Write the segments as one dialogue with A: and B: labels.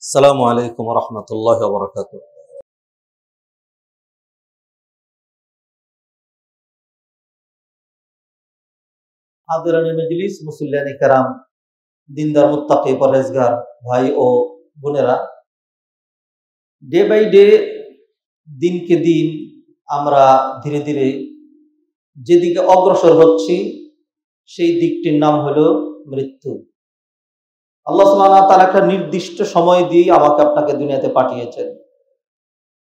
A: আসসালামু আলাইকুম ওয়া রাহমাতুল্লাহি ওয়া বারাকাতুহু। হাদিরানে মজলিস, মুসল্লিয়ানে কেরাম, দিনদার মুত্তাকি পরহেজগার ভাই ও বোনেরা, ডে বাই ডে, দিনকে দিন আমরা ধীরে ধীরে যেদিকে অগ্রসর হচ্ছি সেই দিকটির নাম হলো মৃত্যু। আল্লাহ সুবহানাহু ওয়া তাআলা একটা নির্দিষ্ট সময় দিয়ে আমাকে আপনাকে দুনিয়াতে পাঠিয়েছেন।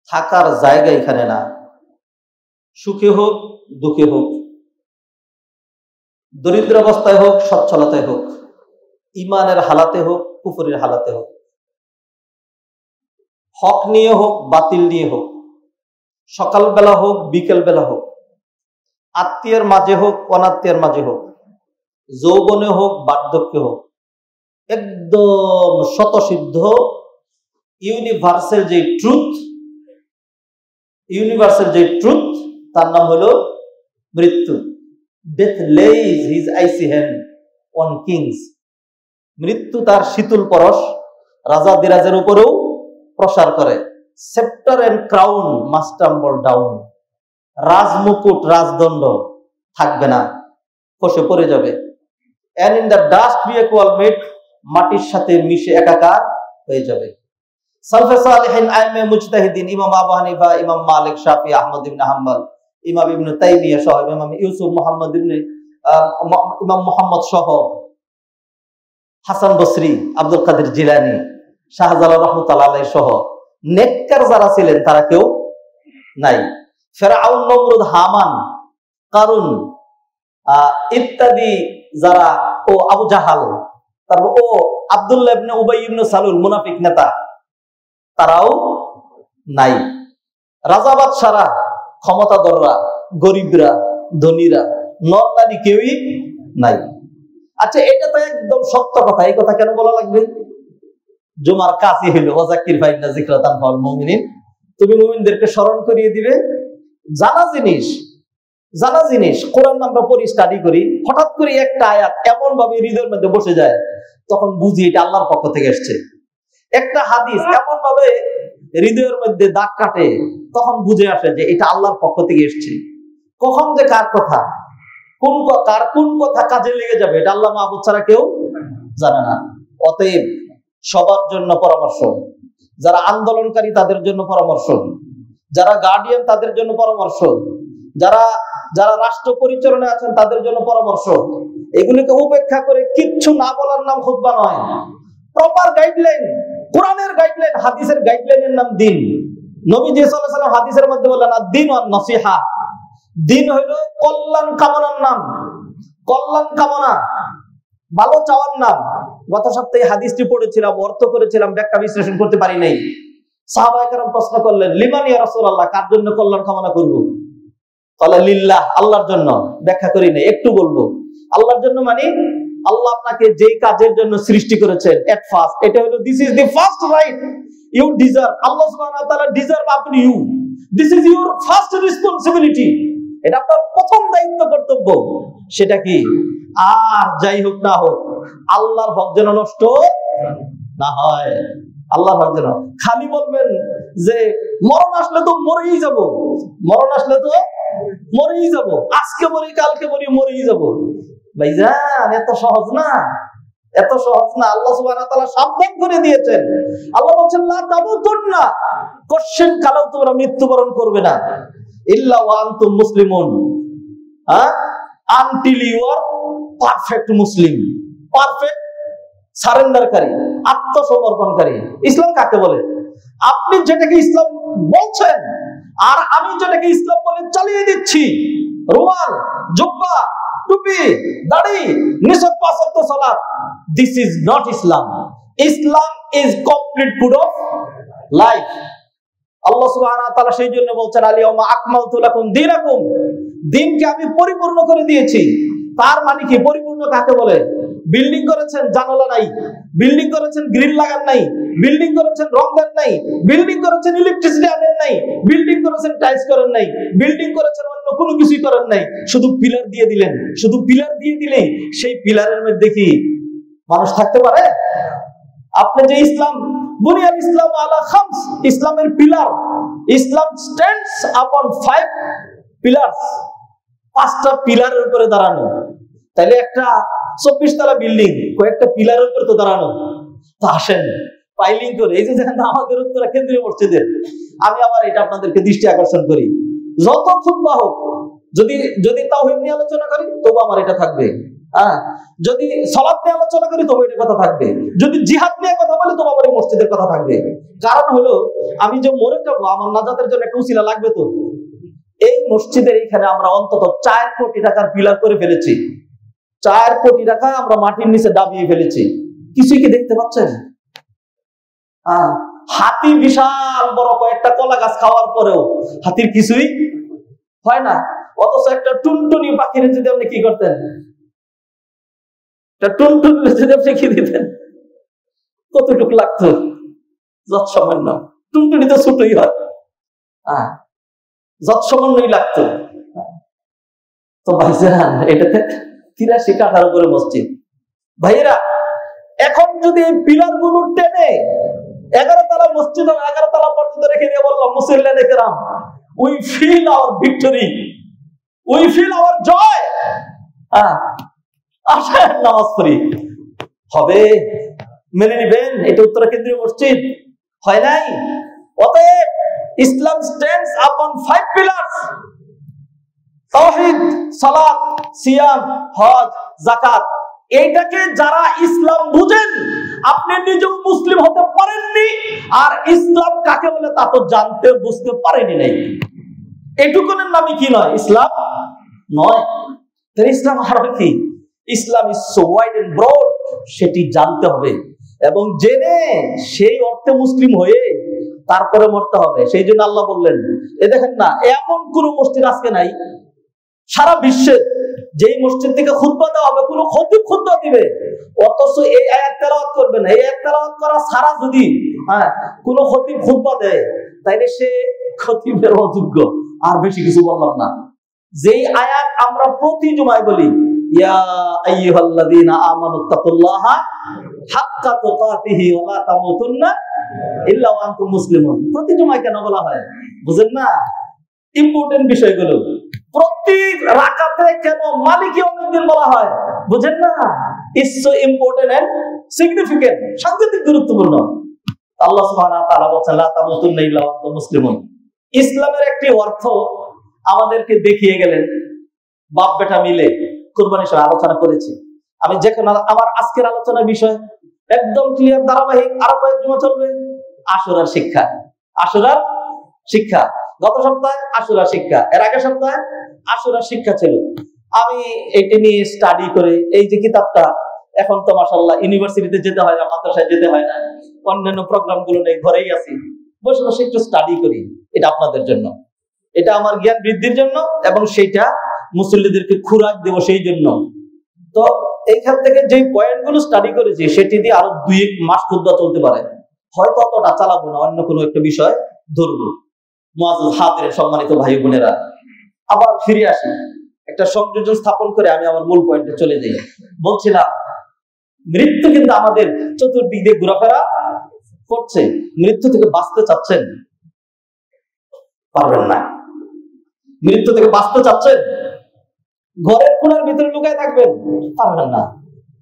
A: থাকার জায়গা এখানে না, সুখে হোক দুঃখে হোক, দরিদ্র অবস্থায় হোক সচ্ছলতায় হোক, ইমানের হালাতে হোক কুফরের হালাতে হোক, হক নিয়ে হোক বাতিল নিয়ে হোক, সকালবেলা হোক বিকেল বেলা হোক, আত্মীয়ের মাঝে হোক অনাত্মীয়ের মাঝে হোক, যৌবনে হোক বার্ধক্যে হোক, একদম স্বতঃসিদ্ধ ইউনিভার্সাল যে ট্রুথ তার নাম হলো মৃত্যু। Death lays his icy hand on kings. মৃত্যু তার শীতল পরশ রাজাদিরাজের উপরেও প্রসার করে। Scepter and crown must tumble down. রাজমুকুট রাজদণ্ড থাকবে না, খসে পড়ে যাবে। And in the dust be equal made, মাটির সাথে মিশে একাকার হয়ে যাবে। সালফে সালেহিন আইমে মুজতাহিদিন, ইমাম আবু হানিফা, ইমাম মালিক, শাফি, আহমদ ইবনে হাম্বল, ইমাম ইবনে তাইমিয়া সহ, ইমাম ইউসুফ মুহাম্মদ ইবনে ইমাম মুহাম্মদ সহ, হাসান বসরি, আব্দুল কাদের জিলানী, শাহজালাল রাহমাতুল্লাহ আলাইহি সহ নেককার যারা ছিলেন তারা কেউ নাই। ফেরাউন, নমরুদ, হামান, কারুন ইত্যাদি যারা, ও আবু জাহাল, তারপর ও আব্দুল্লাহ ইবনে উবাই ইবনে সালুল মুনাফিক নেতা, তারাও নাই। রাজা বাদশারা, ক্ষমতাধররা, গরিবরা, ধনীরা, নর নারী কেউই নাই। আচ্ছা, এটা তো একদম সত্য কথা। এই কথা কেন বলা লাগবে? জুমার কাছে হইল ওয়াজাকির ফাইন্না যিকরাতান ফাল মুমিনিন, তুমি মুমিনদেরকে স্মরণ করিয়ে দিবে। জানা জিনিস কোরআন আমরা পড়ি, স্টাডি করি, হঠাৎ করে একটা আয়াত এমন ভাবে হৃদয়ের মধ্যে বসে যায়, তখন বুঝি এটা আল্লাহর পক্ষ থেকে এসছে। একটা হাদিস এমন ভাবে হৃদয়ের মধ্যে দাগ কাটে, তখন বুঝে আসে যে এটা আল্লাহর পক্ষ থেকে এসছে। কখন যে কার কথা, কোন কথা কাজে লেগে যাবে, এটা আল্লাহ মাহবুব ছাড়া কেউ জানে না। অতএব সবার জন্য পরামর্শ, যারা আন্দোলনকারী তাদের জন্য পরামর্শ, যারা গার্ডিয়ান তাদের জন্য পরামর্শ, যারা রাষ্ট্র পরিচালনায় আছেন তাদের জন্য পরামর্শ, এগুলিকে উপেক্ষা করে কিচ্ছু না বলার নাম খুতবা নয়। প্রপার গাইডলাইন, কোরআনের গাইডলাইন, হাদিসের গাইডলাইনের নাম দিন। নবীজি সাল্লাল্লাহু আলাইহি ওয়াসাল্লাম হাদিসের মধ্যে বললেন, আদ-দীন ওয়ান নসিহা, দিন হইল কল্যাণ কামনার নাম, কল্যাণ কামনা, ভালো চাওয়ার নাম। গত সপ্তাহে হাদিসটি পড়েছিলাম, অর্থ করেছিলাম, ব্যাখ্যা বিশ্লেষণ করতে পারি নাই। সাহাবায়ে কেরাম প্রশ্ন করলেন, লিমান ইয়া রাসূলুল্লাহ, কার জন্য কল্যাণ কামনা করব? বলে লিল্লাহ, আল্লাহর জন্য। ব্যাখ্যা করি নাই, একটু বলবো। আল্লাহর জন্য মানে আল্লাহ আপনাকে যেই কাজের জন্য সৃষ্টি করেছেন, এট ফার্স্ট এটা হলো, this is the first right you deserve. Allah সুবহানাহু ওয়া তাআলা ডিজার্ভ আপনি you, this is your first responsibility. এটা আপনার প্রথম দায়িত্ব, কর্তব্য। সেটা কি? আর যাই হোক না হোক, আল্লাহর হক যেন নষ্ট না হয়। আল্লাহর হক যেন, খালি বলবেন যে মরণ আসলে তো মরেই যাব, মরণ আসলে তো মরেই যাব, আজকে মরি কালকে মরি, মরেই যাব। ভাইজান, এত সহজ না, এত সহজ না। আল্লাহ সুবহানাহু ওয়া তাআলা সাবধান করে দিয়েছেন। আল্লাহ বলেন, লা তামুতুন্না, কোশ্চেন কালেও তোমরা মৃত্যুবরণ করবে না, ইল্লা ওয়া আনতুম মুসলিমুন, until you are perfect Muslim, perfect সারেন্ডারকারী, আত্মসমর্পণকারী। ইসলাম কাকে বলে? আপনি যেটাকে ইসলাম বলছেন আর আমি যেটাকে ইসলাম বলে চালিয়ে দিচ্ছি, রুমাল, জুব্বা, টুপি, দাড়ি, নিছক পাঁচ ওয়াক্ত সালাত, this is not Islam. Islam is complete code of life. আল্লাহ সুবহানাহু ওয়া তাআলা সেই জন্য বলছেন, আল-ইয়াওমা আকমালতু লাকুম দীনাকুম, দিনকে আমি পরিপূর্ণ করে দিয়েছি। তার মানে কি? পরিপূর্ণ কাকে বলে? বিল্ডিং করেছেন, জানালা নাই, বিল্ডিং করেছেন, গ্রিল লাগান নাই, বিল্ডিং করেছেন, রং দেন নাই, বিল্ডিং করেছেন, ইলেকট্রিসিটি আনেন নাই, বিল্ডিং করেছেন, টাইলস করেন নাই, বিল্ডিং করেছেন, অন্য কোনো কিছুই করেন নাই, শুধু পিলার দিয়ে দিলেন। শুধু পিলার দিয়ে দিলে সেই পিলারের মধ্যে কি মানুষ থাকতে পারে? আপনি যে ইসলাম বুনিয়াল ইসলাম আলা খামস, ইসলামের পিলার, ইসলাম স্ট্যান্ডস আপন 5 পিলার্স, 5টা পিলারের উপরে দাঁড়ানো। তাইলে একটা 24 তলা বিল্ডিং কয়েকটা পিলারের উপরে তো দাঁড়ানো। তো আসেন পাইলিং করে, এই যে দেখেন আমাদের উত্তরা কেন্দ্রীয় মসজিদের, আমি আবার এটা আপনাদেরকে দৃষ্টি আকর্ষণ করি, যত খুতবা হোক, যদি তাওহীদ নিয়ে আলোচনা করি তবু আমার এটা থাকবে, যদি সালাত নিয়ে আলোচনা করি তবু এটা কথা থাকবে, যদি জিহাদ নিয়ে কথা বলি তবু আমার এই মসজিদের কথা থাকবে। কারণ হলো আমি যে মরে যাবো, আমার নাজাতের জন্য একটা উসিলা লাগবে। তো এই মসজিদের এইখানে আমরা অন্তত 4 কোটি টাকার পিলার করে ফেলেছি, 4 কোটি টাকা আমরা মাটির নিচে দাবিয়ে ফেলেছি। কিছুই কি দেখতে পাচ্ছেন? হাতি বিশাল বড় কয়েকটা কলা গাছ খাওয়ার পরেও হাতির কিছুই হয় না। অথচ একটা টুনটুনি পাখির যদি আপনি কি করতেন, টুনটুনি যদি আপনি কি দিতেন, কতটুকু লাগতো? যৎসামান্য। টুনটুনি তো ছোটই হয়, যৎসামান্যই লাগতো। তো ভাইজান এটাতে 83 কাঠার উপরে মসজিদ। ভাইরা এখন যদি এই পিলার গুলো টেনে 11 তলা মসজিদ 11 তলা পর্যন্ত রেখে দিয়ে বললাম মুসল্লিয়ানে কেরাম, we feel our victory, we feel our joy, আসেন নামাজ পড়ি। হবে? মেনে নিবেন? এটা উত্তরা কেন্দ্রীয় মসজিদ হয় নাই? অতএব ইসলাম স্ট্যান্ডস আপন 5 পিলার্স, তাওহীদ, সালাত, সিয়াম, হজ, যাকাত। এইটাকে যারা ইসলাম বুঝেন, আপনি নিজেও মুসলিম হতে পারেননি, আর ইসলাম কাকে বলে তা তো জানতে বুঝতে পারেনি নাই। এটুকুনের নামই কি নয়? ইসলাম নয়। তাহলে ইসলাম আর কি? Islam is so wide and broad, সেটি জানতে হবে এবং জেনে সেই অর্থে মুসলিম হয়ে তারপরে মরতে হবে। সেই জন্য আল্লাহ বললেন, এ দেখেন না, এমন কোন মসজিদ আজকে নাই সারা বিশ্বের যেই মসজিদ থেকে খুতবা দেওয়া হবে, কোন খতিব খুতবা দিবে, অথচ এই আয়াত তেলাওয়াত করবে না। এই আয়াত তেলাওয়াত করা ছাড়া যদি কোন খতিব খুতবা দেয়, তাইলে সে খতিবের অযোগ্য। আর বেশি কিছু বললাম না। যেই আয়াত আমরা প্রতি জুমায় বলি, ইয়া আইয়ুহাল্লাযীনা আমানুত্তাকুল্লাহা হাক্কা তুকাতিহি ওয়া লা তামুতুন্না ইল্লা ওয়া আনতুম মুসলিমুন, প্রতি জুমায় কেন বলা হয় বুঝেন না? ইম্পর্টেন্ট বিষয়গুলো। প্রতি রাকাতে কেন মালিক ইয়াউমিদ্দিন বলা হয় বুঝেন না? It's so important and significant, সাংঘাতিক গুরুত্বপূর্ণ। আল্লাহ সুবহানাহু ওয়া তাআলা বলেন, লা তামুতুন্না ইল্লা ওয়া আনতুম মুসলিমুন। ইসলামের একটি অর্থ আমাদেরকে দেখিয়ে গেলেন, বাপ বেটা মিলে কুরবানির সময় আলোচনা করেছি। আমি যেখানে আমার আজকের আলোচনার বিষয় একদম ক্লিয়ার, ধারাবাহিক, আরো কয়েক জমা চলবে। আশুরার শিক্ষা, আশুরার শিক্ষা। গত সপ্তাহে আশুরার শিক্ষা, এর আগের সপ্তাহে আশুরার শিক্ষা ছিল। আমি এটি নিয়ে স্টাডি করে, এই যে কিতাবটা, এখন তো মাশাআল্লাহ ইউনিভার্সিটিতে যেতে হয় না, মাদ্রাসায় যেতে হয় না, অন্যান্য প্রোগ্রাম গুলো নেই, ঘরেই আছি, বসে বসে একটু স্টাডি করি। এটা আপনাদের জন্য, এটা আমার জ্ঞান বৃদ্ধির জন্য, এবং সেইটা মুসল্লিদেরকে খুরাক দেব সেই জন্য। তো এইখান থেকে যে পয়েন্টগুলো স্টাডি করেছি, সেটি দিয়ে আরো 2-1 মাস খুতবা চলতে পারে। হয়তো অতটা চালাবো না, অন্য কোনো একটা বিষয় ধরবো। মুআজ্জাজ হাজির সম্মানিত ভাই বোনেরা, আবার ফিরে আসি, একটা সংযোজন স্থাপন করে আমি আমার মূল পয়েন্টে চলে যাই। বলছিলাম মৃত্যু কিন্তু আমাদের চতুর্দিক দিয়ে ঘোরাফেরা করছে। মৃত্যু থেকে বাঁচতে চাচ্ছেন? পারবেন না। মৃত্যু থেকে বাঁচতে চাচ্ছেন? ঘরের কোণার ভিতরে লুকায় থাকবেন? পারবেন না।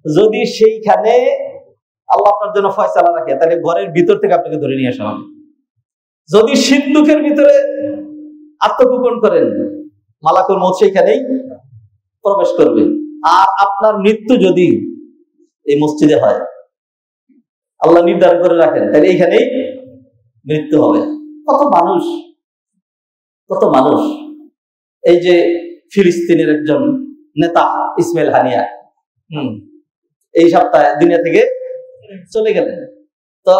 A: যদি সেইখানে আল্লাহ আপনার জন্য ফয়সালা রাখে, তাহলে ঘরের ভিতর থেকে আপনাকে ধরে নিয়ে আসা হবে। যদি সিন্ধুকের ভিতরে আত্মগোপন করেন, মালাকুল মউত সেইখানেই প্রবেশ করবে। আর আপনার মৃত্যু যদি এই মসজিদে হয়, আল্লাহ নির্ধারণ করে রাখেন, তাহলে এইখানেই মৃত্যু হবে। কত মানুষ, কত মানুষ। এই যে ফিলিস্তিনের একজন নেতা ইসমাইল হানিয়া, এই সপ্তাহে দুনিয়া থেকে চলে গেলেন। তো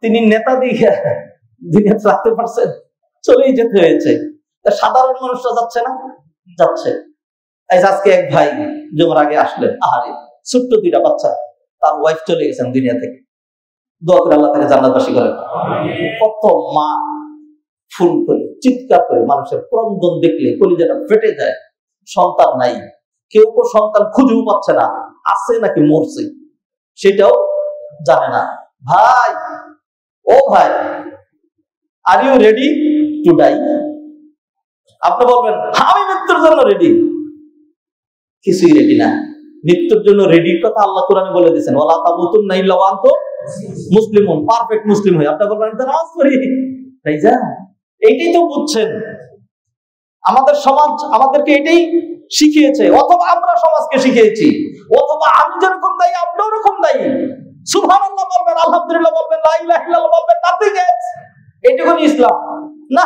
A: তিনি নেতা দিয়ে দুনিয়াতে রাখতে পারছেন? চলেই যেতে হয়েছে। সাধারণ মানুষরা যাচ্ছে না? যাচ্ছে। আজকে এক ভাই জমার আগে আসলেন, আহারে ছোট্ট 2টা বাচ্চা, তার ওয়াইফ চলে গেছেন দুনিয়া থেকে। দোয়া করে আল্লাহ তাকে জান্নাতবাসী করেন। কত মা ফুল করে চিৎকার করে, মানুষের ক্রন্দন দেখলে কলিজাটা ফেটে যায়। সন্তান নাই, কেউ কেউ সন্তান খুঁজেও পাচ্ছে না, আছে নাকি মরছে সেটাও জানে না। ভাই ও ভাই, are you ready to die? আপনি বলবেন আমি মৃত্যুর জন্য রেডি। কিছুই রেডি না। মৃত্যুর জন্য রেডির কথা আল্লাহ কোরআনে বলে দিয়েছেন, ওয়ালা তামুতুন্না ইল্লা ওয়া আনতুম মুসলিমুন, পারফেক্ট মুসলিম হয়ে। আপনি বলবেন তো নামাজ পড়ি। ভাইজান, এইটাই তো বুঝছেন, আমাদের সমাজ আমাদেরকে এটাই শিখিয়েছে, অথবা আমরা সমাজকে শিখিয়েছি, অথবা আমি যেরকম দায়ী আপনিও ওরকম দায়ী। সুবহানাল্লাহ বলবেন, আলহামদুলিল্লাহ বলবেন, লা ইলাহা ইল্লাল্লাহ বলবেন, নাথিং এলস। এইটুকুনি ইসলাম না।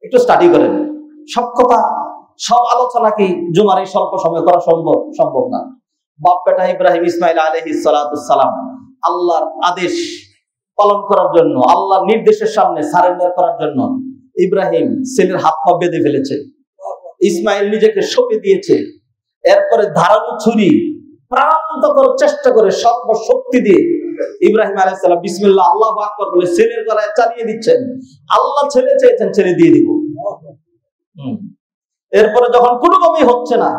A: একটু স্টাডি করেন। সব কথা, সব আলোচনা কি জুমার এই স্বল্প সময় করা সম্ভব না। বাপ বেটা ইব্রাহিম ইসমাইল আলাইহিস সালাতুস সালাম আল্লাহর আদেশ পালন করার জন্য, আল্লাহর নির্দেশের সামনে সারেন্ডার করার জন্য ইব্রাহিম ছেলের হাত পা বেঁধে ফেলেছে, ইসমাইল নিজেকে সঁপে দিয়েছে। এরপরে ধারালো ছুরি প্রান্ত করার চেষ্টা করে সর্বশক্তি দিয়ে ইব্রাহিম আলাইহিস সালাম বিসমিল্লাহ আল্লাহু আকবার বলে ছেলের গলায় চালিয়ে দিচ্ছেন। আল্লাহ ছেলে চেয়েছেন, ছেলে দিয়ে দিব। এরপরে যখন কোনোভাবেই হচ্ছে না,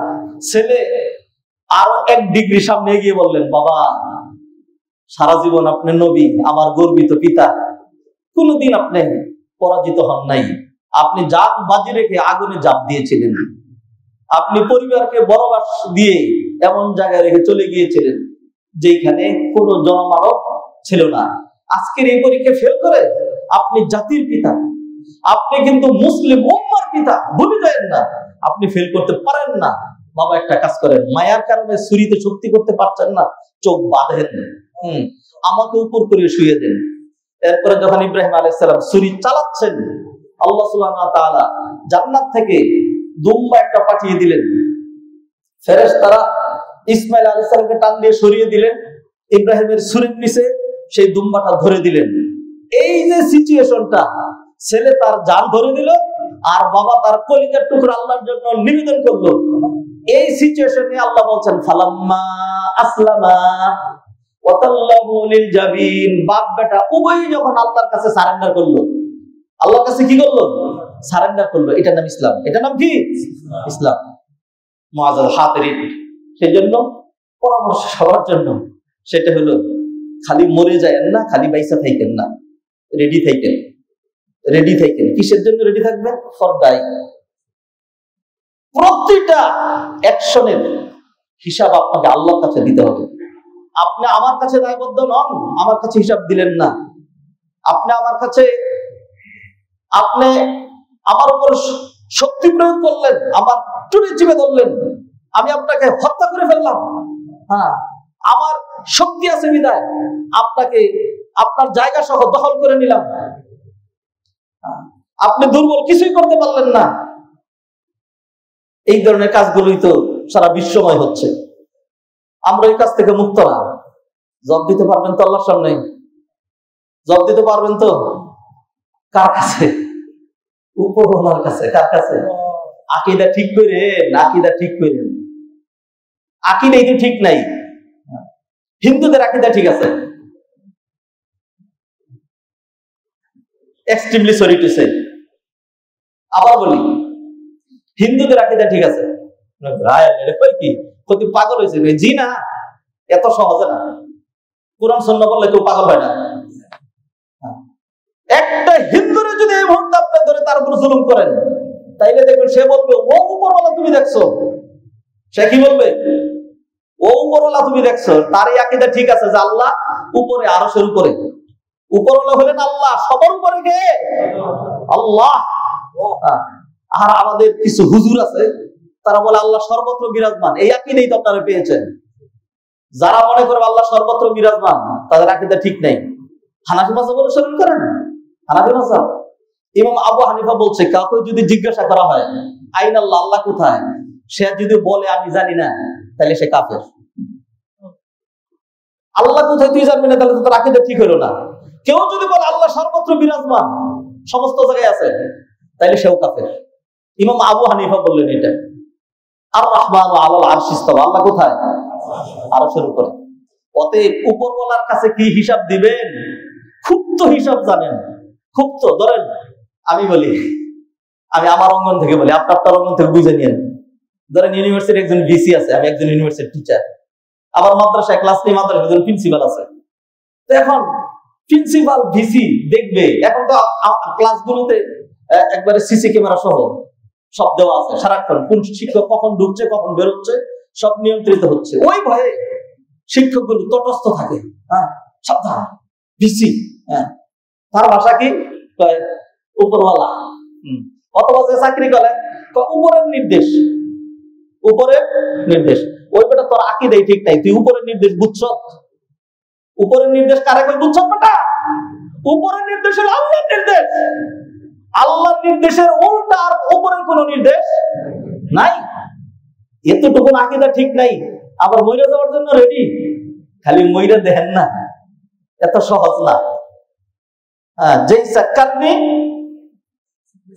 A: ছেলে আরো 1 ডিগ্রি সামনে এগিয়ে বললেন, বাবা সারা জীবন আপনি নবী, আমার গর্বিত পিতা, কোনদিন আপনি পরাজিত হন নাই। আপনি জান বাজি রেখে আগুনে ঝাঁপ দিয়েছিলেন, আপনি পরিবারকে বরবাস দিয়ে এমন জায়গায় রেখে চলে গিয়েছিলেন যেখানে কোনো জনমানব ছিল না। আজকের এই পরীক্ষা ফেল করে আপনি জাতির পিতা, আপনি কিন্তু মুসলিম উম্মার পিতা, ভুলে যাবেন না। আপনি ফেল করতে পারেন না। বাবা একটা কাজ করেন, মায়ার কারণে ছুরিতে শক্তি করতে পারছেন না, চোখ বাঁধেন, আমাকে উপর করে শুয়ে দেন। এরপরে যখন ইব্রাহিম আলাইহিস সালাম ছুরি চালাচ্ছেন, আল্লাহ সুবহানাহু ওয়া তাআলা জান্নাত থেকে দুম্বা একটা পাঠিয়ে দিলেন। ফেরেশতারা ইসমাইল আলাইহিস সালামকে টান দিয়ে সরিয়ে দিলেন, ইব্রাহিমের ছুরির নিচে সেই দুম্বাটা ধরে দিলেন। এই যে সিচুয়েশনটা, ছেলে তার জান ধরে দিল আর বাবা তার কলিজার টুকরা আল্লাহর জন্য নিবেদন করলো। এই সিচুয়েশনে আল্লাহ বলছেন ফালাম্মা আসলামা ওয়া তাল্লাহু লিল জাবিন, বাপ বেটা উভয়ই যখন আল্লাহর কাছে সারেন্ডার করলো, আল্লাহর কাছে কি করলো? সারেন্ডার করলো। এটার নাম ইসলাম। এটার নাম কি? ইসলাম। মুআজ্জাজ হাতিরিন সেজন্য পরামর্শ সবার জন্য সেটা হলো, খালি মরে যায়েন না, খালি বাইসা থাকেন না, রেডি থাকেন। রেডি থাকেন কিসের জন্য রেডি থাকবেন? For die. প্রতিটা অ্যাকশনের হিসাব আপনাকে আল্লাহর কাছে দিতে হবে। আপনি আমার কাছে দায়বদ্ধ নন, আমার কাছে হিসাব দিলেন না। আপনি আমার কাছে, আপনি আমার উপর শক্তি প্রয়োগ করলেন, আমার টুরি চিপে ধরলেন, আমি আপনাকে হত্যা করে ফেললাম। হ্যাঁ, আমার শক্তি আছে বিদায় আপনাকে আপনার জায়গা সহ দখল করে নিলাম। আপনি দুর্বল, কিছুই করতে পারলেন না। এই ধরনের কাজগুলোই তো সারা বিশ্বময় হচ্ছে। আমরা এই কাজ থেকে মুক্ত না। জবাব দিতে পারবেন তো আল্লাহর সামনে? জবাব দিতে পারবেন তো? কার কাছে? উপরওয়ালার কাছে। কার কাছে? আকীদা ঠিক করে, আকীদা ঠিক করে। আকীদাই তো ঠিক নাই। হিন্দুদের আকীদা ঠিক আছে। এক্সট্রিমলি সরি টু সে, আবার বলি, হিন্দুদের আকীদা ঠিক আছে। কি পাগল হয়েছে? জি না, এত সহজে না। কোরআন সুন্নাহ বললে কেউ পাগল হয় না। একটা হিন্দুরে যদি এই মুহূর্তে আপনি ধরে তার উপর জুলুম করেন, তাইলে দেখবেন সে বলবে ও উপরওয়ালা তুমি দেখছো। সে কি বলবে? ও উপরওয়ালা তুমি দেখছো। তার এই আকীদা ঠিক আছে যে আল্লাহ উপরে, আরশের উপরে। উপরওয়ালা হলেন আল্লাহ। সবার উপরে কে? আল্লাহ। আর আমাদের কিছু হুজুর আছে, তারা বলে আল্লাহ সর্বত্র বিরাজমান। এই আকীদাই তো আপনারা পেয়েছেন। যারা মনে করে আল্লাহ সর্বত্র বিরাজমান, তাদের আকীদা ঠিক নেই। হানাফি মাযহাব অনুসরণ করেন। হানাফি মাযহাব ইমাম আবু হানিফা বলছে, কাউকে যদি জিজ্ঞাসা করা হয় আইন আল্লাহ, আল্লাহ কোথায়, সে যদি বলে আমি জানি না, তাহলে সে কাফের। আল্লাহ কোথায় তুই জানবি না, তাহলে তো তোর আকীদা ঠিক হলো না। কেউ যদি বলে আল্লাহ সর্বত্র বিরাজমান, সমস্ত জায়গায় আছে, তাইলে সেও কাফের। ইমাম আবু হানিফা বললেন এটা। আর রাহমানু আলাল আরশি ইস্তাওয়া, আল্লাহ কোথায়? আরশের উপরে। অতএব উপরওয়ালার কাছে কি হিসাব দিবেন? খুব তো হিসাব জানেন, খুব তো। ধরেন আমি বলি, আমি আমার অঙ্গন থেকে বলি, আপনার অঙ্গন থেকে বুঝে নিয়েন। ধরেন ইউনিভার্সিটির একজন ভিসি আছে, আমি একজন ইউনিভার্সিটির টিচার। আবার মাদ্রাসায় ক্লাস নিয়ে মাদ্রাসার একজন প্রিন্সিপাল আছে। তো এখন প্রিন্সিপাল ভিসি দেখবে। এখন তো ক্লাসগুলোতে একবারে সিসি ক্যামেরা সহ সব দেওয়া আছে, সারাক্ষণ কোন শিক্ষক কখন ঢুকছে কখন বেরোচ্ছে সব নিয়ন্ত্রিত হচ্ছে। ওই ভয়ে শিক্ষকগুলো তটস্থ থাকে। হ্যাঁ, সাবধান ভিসি। হ্যাঁ, তার ভাষা কি উপরওয়ালা। অথবা যে চাকরি করে উপরের নির্দেশ, উপরের নির্দেশ। ওই বেটা তোর আকীদাই ঠিক নাই, তুই উপরের নির্দেশ বুঝছ? উপরের নির্দেশ কারে কই বুঝছ বেটা? উপরের নির্দেশ হলো আল্লাহর নির্দেশ। আল্লাহর নির্দেশের উল্টা আর উপরের কোন নির্দেশ নাই। এতটুকু আকীদা ঠিক নাই, আবার মইরা যাওয়ার জন্য রেডি। খালি মইরা দেখেন না, এত সহজ না। হ্যাঁ, যেই সাক্কাতনি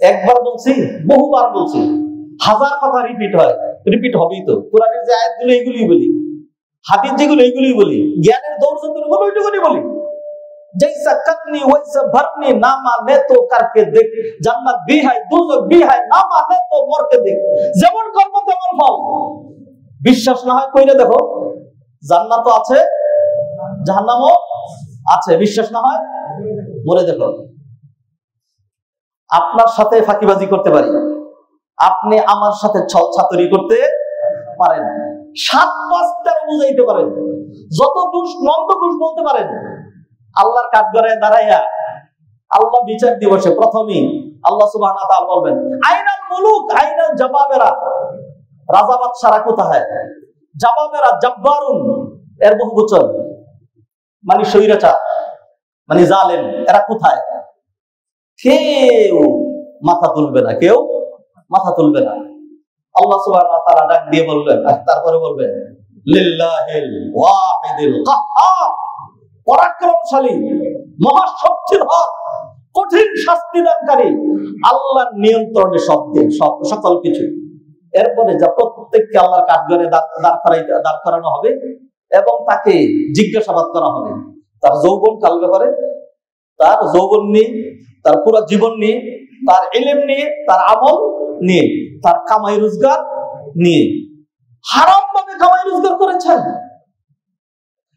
A: একবার বলছি, বহুবার বলছি, হাজার কথা রিপিট হয়, রিপিট হবেই তো। কোরআনের যে আয়াতগুলো এইগুলি বলি, হাদিস যেগুলো এইগুলি বলি, জ্ঞানের দৌড় যতটুকু ওইটুকুনি বলি। जैसा करनी वैसा भरनी, ना माने तो करके देख, जन्नत भी है दोजख भी है, ना माने तो मर के देख। যেমন কর্ম তেমন ফল। বিশ্বাস না হয় কইরে দেখো, জান্নাতও আছে জাহান্নামও আছে। বিশ্বাস না হয় মরে দেখো। আপনার সাথে ফাঁকিবাজি করতে পারি, আপনি আমার সাথে ছল ছাতুরি করতে পারেন, 7-5 বুঝাইতে পারেন, যত দুষ নন্দ দুষ বলতে পারেন। আল্লাহর কাঠগড়ায় দাঁড়াইয়া আল্লাহ বিচার দিবসে প্রথমেই আল্লাহ সুবহানাহু ওয়া তাআলা বলবেন, আইনাল মুলুক আইনাল জাবাবেরা। রাজা বাদশারা কোথায়? জাবাবেরা জব্বারুন এর বহুবচন, মানে স্বৈরাচার, মানে জালেম, এরা কোথায়? কেউ মাথা তুলবে না, কেউ মাথা তুলবে না। আল্লাহ সুবহানাহু ওয়া তাআলা ডাক দিয়ে বলবেন, আর তারপরে বলবেন, লিল্লাহিল ওয়াহিদিল কাহ্হার, পরাক্রমশালী মহাশক্তিধর কঠিন শাস্তিদানকারী আল্লাহর নিয়ন্ত্রণে সকল কিছু। এরপরে যা প্রত্যেককে আল্লাহর কাঠগড়ায় দাঁড় করানো হবে এবং তাকে জিজ্ঞাসাবাদ করা হবে তার যৌবন কাল ব্যাপারে, তার যৌবন নিয়ে, তার পুরো জীবন নিয়ে, তার ইলম নিয়ে, তার আমল নিয়ে, তার কামাই রোজগার নিয়ে। হারাম ভাবে কামাই রোজগার করেছেন,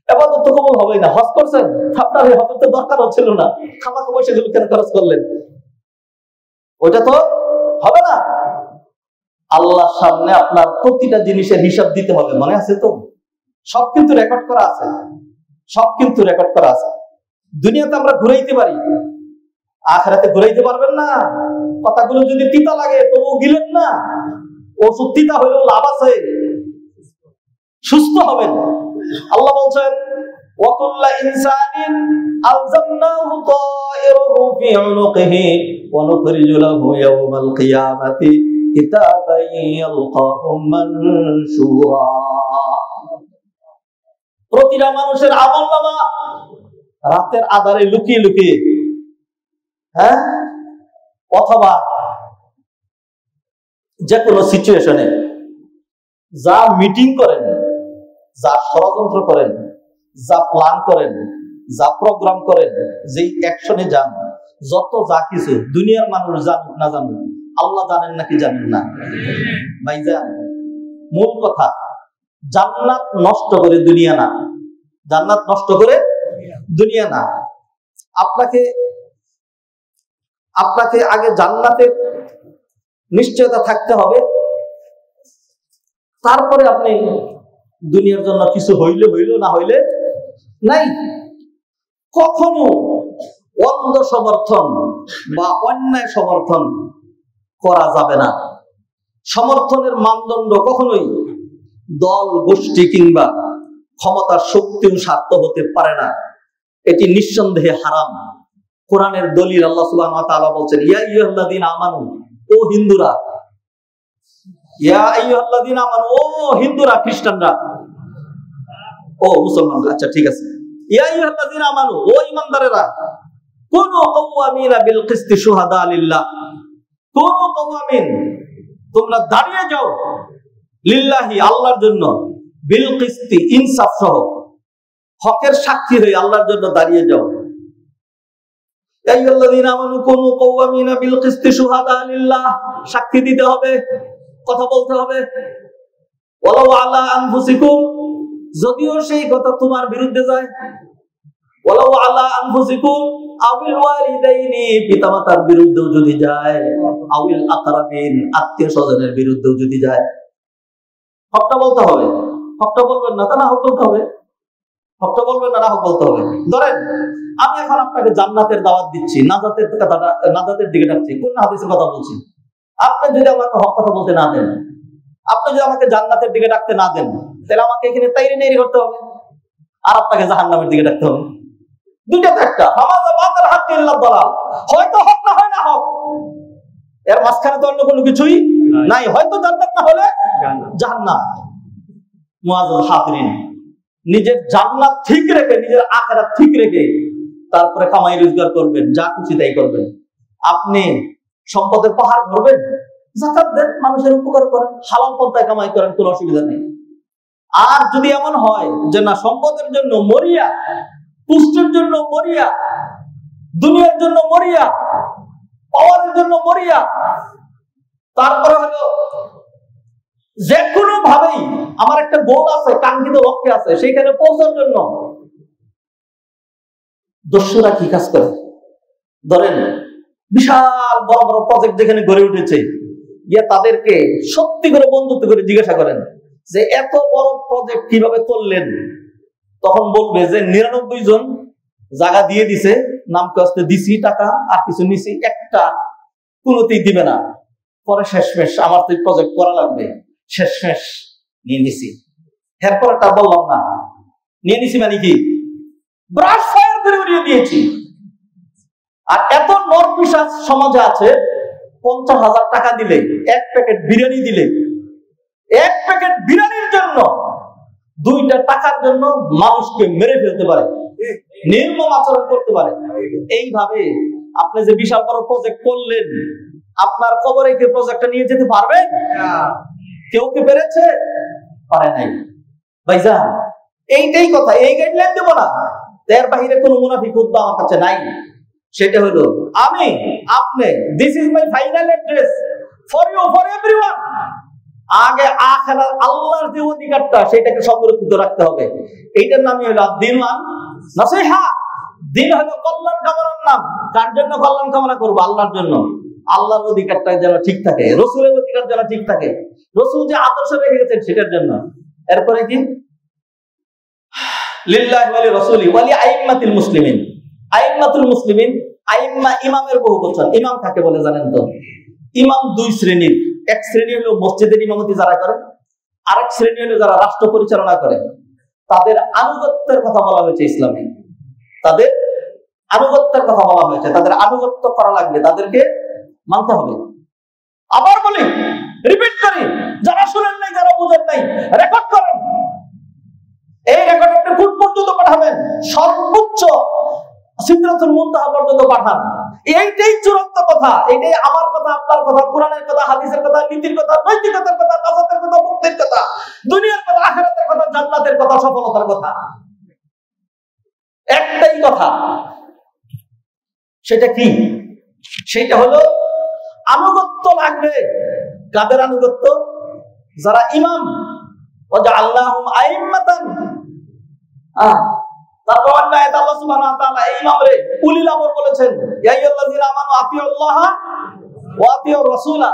A: এবাদত তো কবুল হবে না। হজ করছেন, আপনার এই হজের তো দরকার হচ্ছিল না, খামাখা পয়সা গুলো কেন খরচ করলেন? ওইটা তো হবে না। আল্লাহর সামনে আপনার প্রতিটা জিনিসের হিসাব দিতে হবে, মনে আছে তো? সব কিন্তু রেকর্ড করা আছে, সব কিন্তু রেকর্ড করা আছে। দুনিয়াতে আমরা ঘুরাইতে পারি, আখিরাতে ঘুরাইতে পারবেন না। কথাগুলো যদি তিতা লাগে তবু গিলেন না। ওষুধ তিতা হইলেও লাভ আছে, সুস্থ হবেন। আল্লাহ বলছেন, ওয়াকুল্লা ইনসানিন আলজামনাহু তায়িরাহু ফি উনুকিহি ওয়া নুখরিজু লাহু ইয়াওমাল কিয়ামাতি কিতাবান ইয়ালকাহু মানশুরা। প্রতিটা মানুষের আমলনামা রাতের আঁধারে লুকিয়ে লুকিয়ে, হ্যাঁ, অথবা যে কোনো সিচুয়েশনে যা মিটিং করেন, যা ষড়যন্ত্র করেন, যা প্ল্যান করেন, যা প্রোগ্রাম করেন, যেই অ্যাকশনে যান, যত যা কিছু দুনিয়ার মানুষ জানুক না জানুক, আল্লাহ জানেন নাকি জানেন না? ভাইজান, মূল কথা, জান্নাত নষ্ট করে দুনিয়া না, জান্নাত নষ্ট করে দুনিয়া না। আপনাকে আগে জান্নাতের নিশ্চয়তা থাকতে হবে, তারপরে আপনি দুনিয়ার জন্য কিছু হইলে হইল, না হইলে নাই। কখনো অন্ধ সমর্থন বা অন্যায় সমর্থন করা যাবে না। সমর্থনের মানদণ্ড কখনোই দল, গোষ্ঠী কিংবা ক্ষমতার শক্তি ও স্বার্থ হতে পারে না। এটি নিঃসন্দেহে হারাম। কোরআনের দলিল আল্লাহ সুবহানাহু ওয়া তাআলা বলছেন, ইয়া আইয়ুহাল্লাযীনা আমানু, ও হিন্দুরা, ইয়া আইয়ুহাল্লাযীনা আমানু, ও হিন্দুরা, খ্রিস্টানরা, ও মুসলমানরা, আচ্ছা ঠিক আছে, ইয়া আইয়ুহাল্লাযীনা আমানু, ও ঈমানদারেরা, কুনু কাওয়ামিনা বিল কিসতি শুহাদা লিল্লাহ, কুনু কাওয়ামিন, তোমরা দাঁড়িয়ে যাও, লিল্লাহি, আল্লাহর জন্য, বিল কিসতি, ইনসাফ সহ, হকের সাক্ষী হয়ে আল্লাহর জন্য দাঁড়িয়ে যাও। ইয়া আইয়ুহাল্লাযীনা আমানু কুনু কাওয়ামিনা বিল কিসতি শুহাদা লিল্লাহ, সাক্ষী দিতে হবে, কথা বলতে হবে। ওয়ালাউ আলা আনফুসিকুম, যদিও সেই কথা তোমার বিরুদ্ধে যায়। ওয়ালাউ আলা আনফুসিকুম আবিল ওয়ালিদাইনি, পিতামাতার বিরুদ্ধেও যদি যায়, আবিল আকরাবিন, আত্মীয় স্বজনের বিরুদ্ধেও যদি যায়, হকটা বলতে হবে। হকটা বলবেন না, তা না হক বলতে হবে। হকটা বলবেন না, না হক বলতে হবে। ধরেন আমি এখন আপনাকে জান্নাতের দাওয়াত দিচ্ছি, নাজাতের কথাটা, নাজাতের দিকে ডাকছি, কোন হাদিসের কথা বলছি। আপনি যদি আমাকে হক কথা বলতে না দেন, আপনি যদি আমাকে জান্নাতের দিকে ডাকতে না দেন, তাহলে আমাকে এখানে তাইরি নেরি করতে হবে, আর আপনাকে জাহান্নামের দিকে ডাকতে হবে। দুইটা তো একটা, হয়তো হক না হয় না হক, এর মাঝখানে তো অন্য কোনো কিছুই নাই। হয়তো জান্নাত না হলে জাহান্নাম। মুআজ্জাল হাদিরিন, নিজের জান্নাত ঠিক রেখে, নিজের আখিরাত ঠিক রেখে তারপরে কামাই রোজগার করবেন, যা খুশি তাই করবেন। আপনি সম্পদের পাহাড় ভরবেন, যাকাত দেন, মানুষের উপকার করেন, হালাল পন্থায় কামাই করেন, কোনো অসুবিধা নেই। আর যদি এমন হয় যে না, সম্পদের জন্য মরিয়া, পুষ্টির জন্য মরিয়া, দুনিয়ার জন্য মরিয়া, পাওয়ারের জন্য মরিয়া, তারপরে হলো যে কোনো ভাবেই আমার একটা গোল আছে, কাঙ্ক্ষিত লক্ষ্য আছে, সেইখানে পৌঁছার জন্য দস্যুরা কি কাজ করে? ধরেন বিশাল বড় বড় প্রজেক্ট যেখানে গড়ে উঠেছে, গিয়ে তাদেরকে সত্যি করে বন্ধুত্ব করে জিজ্ঞাসা করেন যে এত বড় প্রজেক্ট কিভাবে করলেন। তখন বলবে যে 99 জন জায়গা দিয়ে দিছে, নাম কাস্তে দিছি, টাকা আর কিছু নিছি, একটা কোনোতেই দিবে না। পরে শেষমেশ আমার তো প্রজেক্ট করা লাগবে, শেষমেশ নিয়ে নিছি। এরপর তা বললাম না, নিয়ে নিছি মানে কি, ব্রাশ ফায়ার করে উড়িয়ে দিয়েছি। আর এত নরপিশাচ সমাজে আছে, 50,000 টাকা দিলে, এক প্যাকেট বিরিয়ানি দিলে, এক প্যাকেট বিরিয়ানির জন্য, 2টা টাকার জন্য মানুষকে মেরে ফেলতে পারে, নির্মম আচরণ করতে পারে। এইভাবে আপনি যে বিশাল বড় প্রজেক্ট করলেন, আপনার কবরে কি প্রজেক্টটা নিয়ে যেতে পারবে? কেউ কি পেরেছে? পারে নাই। ভাইজান এইটাই কথা, এই গাইডলাইন দেব না, এর বাহিরে কোনো মুনাফিক খুতবা আমার কাছে নাই। সেটা হলো আমি, আপনি, this is my final address for you, for everyone. আগে আখিরাত আল্লাহর যে অধিকারটা, সেটাকে সংরক্ষিত রাখতে হবে। এইটার নামই হলো দ্বীন নাসিহা। দ্বীন হলো কল্যাণ কামনার নাম। কার জন্য কল্যাণ কামনা করবো? আল্লাহর জন্য। আল্লাহর অধিকারটা যেন ঠিক থাকে, রসুলের অধিকার যেন ঠিক থাকে, রসুল যে আদর্শ রেখে গেছেন সেটার জন্য। এরপরে কি, লিল্লাহি ওয়া লিরাসূলি ওয়া লিআইম্মাতিল মুসলিমিন। আইম্মাতুল মুসলিমিন, আইম্মা ইমামের বহু বচন। ইমাম কাকে বলে জানেন তো? ইমাম 2 শ্রেণীর। এক শ্রেণী হলো মসজিদের ইমামতি যারা করেন, আরেক শ্রেণী হলো যারা রাষ্ট্র পরিচালনা করে। তাদের আনুগত্যের কথা বলা হয়েছে ইসলামে, তাদের আনুগত্যের কথা বলা হয়েছে, তাদের আনুগত্য করা লাগবে, তাদেরকে মানতে হবে। আবার বলি, রিপিট করি, যারা শুনেন নাই, যারা বুঝেন নাই, রেকর্ড করেন। এই রেকর্ড আপনি কোন পর্যন্ত পাঠাবেন? সর্বোচ্চ সিদরাতুল মুনতাহা পর্যন্ত পাঠান। এইটাই চূড়ান্ত কথা, এইটাই আমার কথা, আপনার কথা, কোরআনের কথা, হাদিসের কথা, নীতির কথা, নৈতিকতার কথা, নাজাতের কথা, মুক্তির কথা, দুনিয়ার কথা, আখিরাতের কথা, জান্নাতের কথা, সফলতার কথা। একটাই কথা, সেটা কি? সেটা হলো আনুগত্য লাগবে। কাদের আনুগত্য? যারা ইমাম, ওয়াজআলনাহুম আইম্মাতান। তারপর অন্য আয়াতে আল্লাহ সুবহানাহু ওয়া তাআলা এই ইমামরে উলিল আমর বলেছেন, ইয়া আইয়ুহাল্লাযীনা আমানু আতিউল্লাহা ওয়া আতিউর রাসূলা।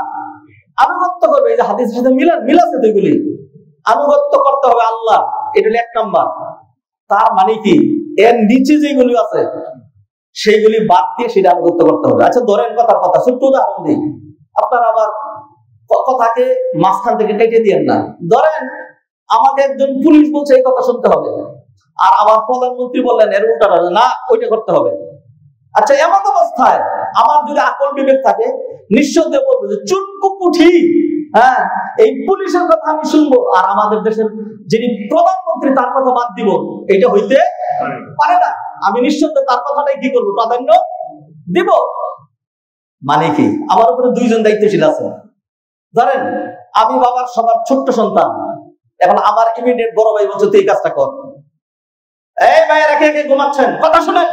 A: আনুগত্য করবে। এই যে হাদিসের সাথে মিলাছে তো, এগুলি আনুগত্য করতে হবে আল্লাহ, এটা হলো 1 নাম্বার। তার মানে কি, এর নিচে যেগুলি আছে সেইগুলি বাদ দিয়ে সেটা আনুগত্য করতে হবে। আচ্ছা ধরেন, কথার কথা, ছোট্ট উদাহরণ দিই, আপনার আবার কথাকে মাঝখান থেকে কেটে দিয়েন না। ধরেন আমাকে একজন পুলিশ বলছে এই কথা শুনতে হবে, আর আমার প্রধানমন্ত্রী বললেন এর উল্টাটা না, ওইটা করতে হবে। আচ্ছা এমন অবস্থায় আমার যদি আকল বিবেক থাকে, নিঃসন্দেহে বলবো যে চুনকুপুঠি, হ্যাঁ, এই পুলিশের কথা আমি শুনবো, আর আমাদের দেশের যিনি প্রধানমন্ত্রী তার কথা বাদ দিব, এটা হইতে পারে না। আমি নিঃসন্দেহে তার কথাটাই কি করবো, প্রাধান্য দিব। মানে কি, আমার উপরে 2 জন দায়িত্বশীল আছে। ধরেন আমি বাবার সবার ছোট্ট সন্তান, এখন আমার ইমিডিয়েট বড় ভাই বলছে তুই এই কাজটা কর। এই ভাইয়েরা কে কে ঘুমাচ্ছেন, কথা শুনেন।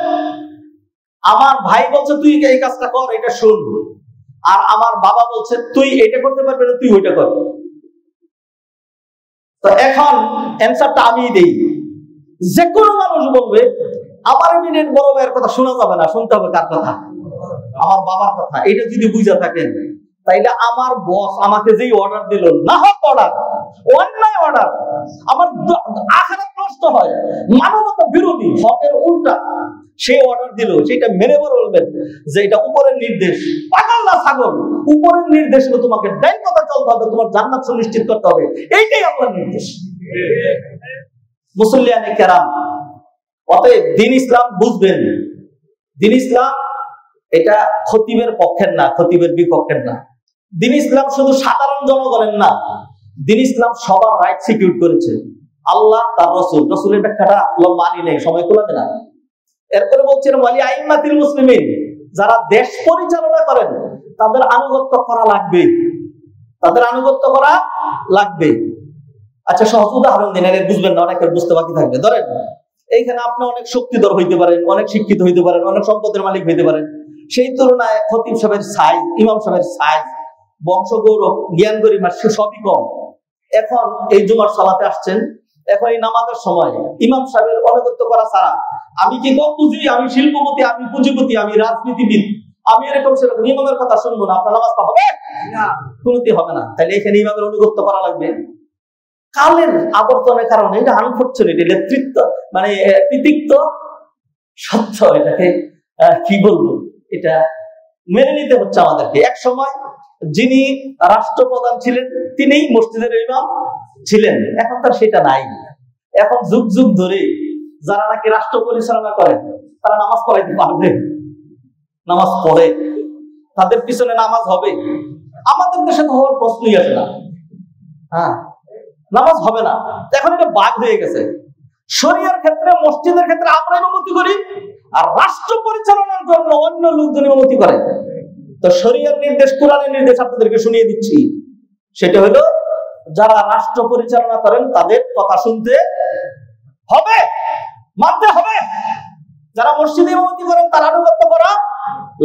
A: আমার ভাই বলছে তুই এই কাজটা কর, এটা শুন। আর আমার বাবা বলছে তুই এটা করতে পারবি না, তুই ওইটা কর। তো এখন অ্যানসারটা আমি দেই। যে কোনো মানুষ বলবে আমার ইমিডিয়েট বড় ভাইয়ের কথা শোনা যাবে না, শুনতে হবে কার কথা? আমার বাবার কথা। এটা যদি বুঝে থাকেন তাইলে আমার বস আমাকে যেই অর্ডার দিল, না হোক অর্ডার, অন্যায় অর্ডার, আমার আখিরাত নষ্ট হয়, মানবতা বিরোধী, হকের উল্টা সেই অর্ডার দিল, সেটা মেনে বলবেন যে এটা উপরের নির্দেশ। পাগল না ছাগল, উপরের নির্দেশ হলো তোমাকে ডাইন কথা চলতে হবে, তোমার জান্নাত সুনিশ্চিত করতে হবে, এইটাই আল্লাহর নির্দেশ। মুসল্লিয়ানে কেরাম, অতএব দ্বীন ইসলাম বুঝবেন। দ্বীন ইসলাম এটা খতিবের পক্ষের না, খতিবের বিপক্ষের না। দ্বীন ইসলাম শুধু সাধারণ জনগণের না, দ্বীন ইসলাম সবার রাইট সিকিউর করেছে। আল্লাহ তার রসুল, রসুলের ব্যাখ্যাটা মানি নেই, সময় কুলাবে না। এরপরে বলছেন ওয়ালি আইম্মাতিল মুসলিমিন, যারা দেশ পরিচালনা করেন তাদের আনুগত্য করা লাগবে, তাদের আনুগত্য করা লাগবে। আচ্ছা, সহজ উদাহরণ দিন, এর বুঝবেন না, অনেকের বুঝতে বাকি থাকবে। ধরেন এইখানে আপনি অনেক শক্তিধর হইতে পারেন, অনেক শিক্ষিত হইতে পারেন, অনেক সম্পদের মালিক হইতে পারেন, সেই তুলনায় খতিব সাহেবের সাইজ, ইমাম সাহেবের সাইজ, বংশ গৌরব, জ্ঞান গরিমা সবই কম। এখন এই জুমার সালাতে আসছেন, এখন এই নামাজের সময় ইমাম সাহেবের আনুগত্য করা ছাড়া আমি কি কম বুঝি, আমি শিল্পপতি, আমি পুঁজিপতি, আমি রাজনীতিবিদ, আমি এরকম সেরকম ইমামের কথা শুনবো না, আপনার নামাজটা হবে না, কোনোদিন হবে না। তাহলে এখানে ইমামের আনুগত্য করা লাগবে। কালের আবর্তনের কারণে এটা আনফরচুনেট, নেতৃত্ব মানে কৃতিত্ব সত্য, এটাকে কি বলবো, এটা মেনে নিতে হচ্ছে আমাদেরকে। এক সময় যিনি রাষ্ট্রপ্রধান ছিলেন তিনিই মসজিদের ইমাম ছিলেন, এখন তার সেটা নাই। এখন যুগ যুগ ধরে যারা নাকি রাষ্ট্র পরিচালনা করেন তারা নামাজ পড়াইতে পারবে, নামাজ পড়ে, তাদের পিছনে নামাজ হবে। আমাদের দেশে তো হওয়ার প্রশ্নই আসে না, হ্যাঁ, নামাজ হবে না। এখন এটা বাদ হয়ে গেছে। শরিয়ার ক্ষেত্রে, মসজিদের ক্ষেত্রে আমরা ইমামতি করি, আর রাষ্ট্র পরিচালনার জন্য অন্য লোকজন ইমামতি করে। তো শরিয়ার নির্দেশ, কোরআনের নির্দেশ আপনাদেরকে শুনিয়ে দিচ্ছি। সেটা হলো যারা রাষ্ট্র পরিচালনা করেন তাদের কথা শুনতে হবে, মানতে হবে। যারা মসজিদে ইমামতি করেন তার আনুগত্য করা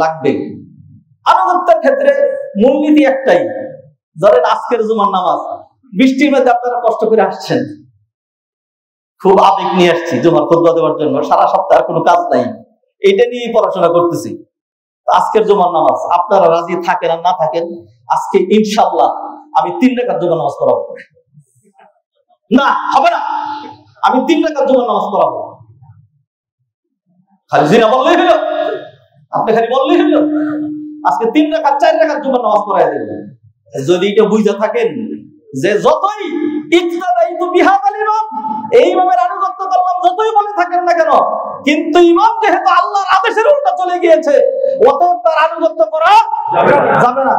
A: লাগবে। আনুগত্যের ক্ষেত্রে মূলনীতি একটাই। ধরেন আজকের জুমার নামাজ, বৃষ্টির মধ্যে আপনারা কষ্ট করে আসছেন, খুব আবেগ নিয়ে আসছি জুমার খুতবা দেওয়ার জন্য, সারা সপ্তাহ কোনো কাজ নাই, এটা নিয়েই পড়াশোনা করতেছি। আজকের জুমার নামাজ আপনারা রাজি থাকেন আর না থাকেন, আজকে ইনশাআল্লাহ আমি 3 রাকাত জুমার নামাজ পড়াবো। না হবে না, আমি 3 রাকাত জুমার নামাজ পড়াবো। খালি জিনা বললেই হলো, আপনি খালি বললেই হলো, আজকে 3 রাকাত 4 রাকাত জুমার নামাজ পড়াই দেবেন। যদি এটা বুঝে থাকেন যে যতই ইকতাদাইতু বিহাদাল ইমাম, এই ইমামের আনুগত্য করলাম, যতই বলে থাকেন না কেন, কিন্তু ইমাম যেহেতু আল্লাহর আদেশের উল্টা চলে গিয়েছে, অতএব তার আনুগত্য করা যাবে না।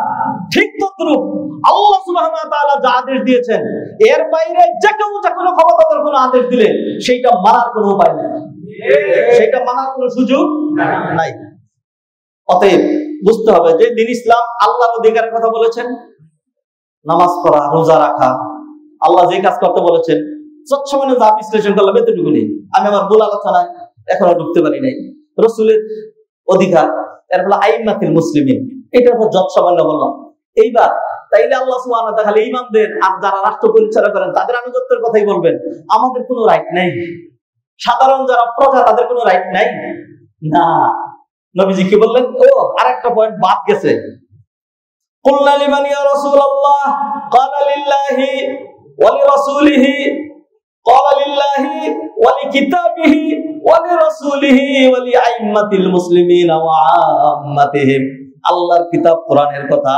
A: ঠিক তদ্রূপ আল্লাহ সুবহানাহু ওয়া তাআলা যা আদেশ দিয়েছেন, এর বাইরে যে কেউ যে কোনো ক্ষমতার কোনো আদেশ দিলে সেইটা মানার কোনো উপায় নেই, সেটা মানার কোনো সুযোগ নাই। অতএব বুঝতে হবে যে দ্বীন ইসলাম আল্লাহর অধিকারের কথা বলেছেন, নামাজ পড়া, রোজা রাখা, আল্লাহ যে কাজ করতে বলেছেন, সবসময় যা বিশ্লেষণ করলাম এতটুকু নেই। আমি আমার মূল আলোচনায় এখনো ঢুকতে পারি নাই। রসুলের অধিকার, এর ফলে আইম্মাতুল মুসলিমিন, এটার উপর যত সামান্য বললাম। এইবার তাইলে আল্লাহ সুবহানাহু ওয়া তাআলা ইমামদের আর যারা রাষ্ট্র পরিচালনা করেন তাদের আনুগত্যের কথাই বলবেন, আমাদের কোনো রাইট নাই? সাধারণ যারা প্রজা তাদের কোনো রাইট নাই? না, নবীজি কি বললেন? ও আরেকটা পয়েন্ট বাদ গেছে। কুলনা লিমান ইয়া রাসূলুল্লাহ, ক্বালা লিল্লাহি ওয়া লিরাসূলিহি, ক্বালা লিল্লাহি ওয়া লিকিতাবিহি ওয়া লিরাসূলিহি ওয়া লিআইম্মাতিল মুসলিমিনা ওয়া আম্মাতিহিম। আল্লাহর কিতাব কোরআনের কথা,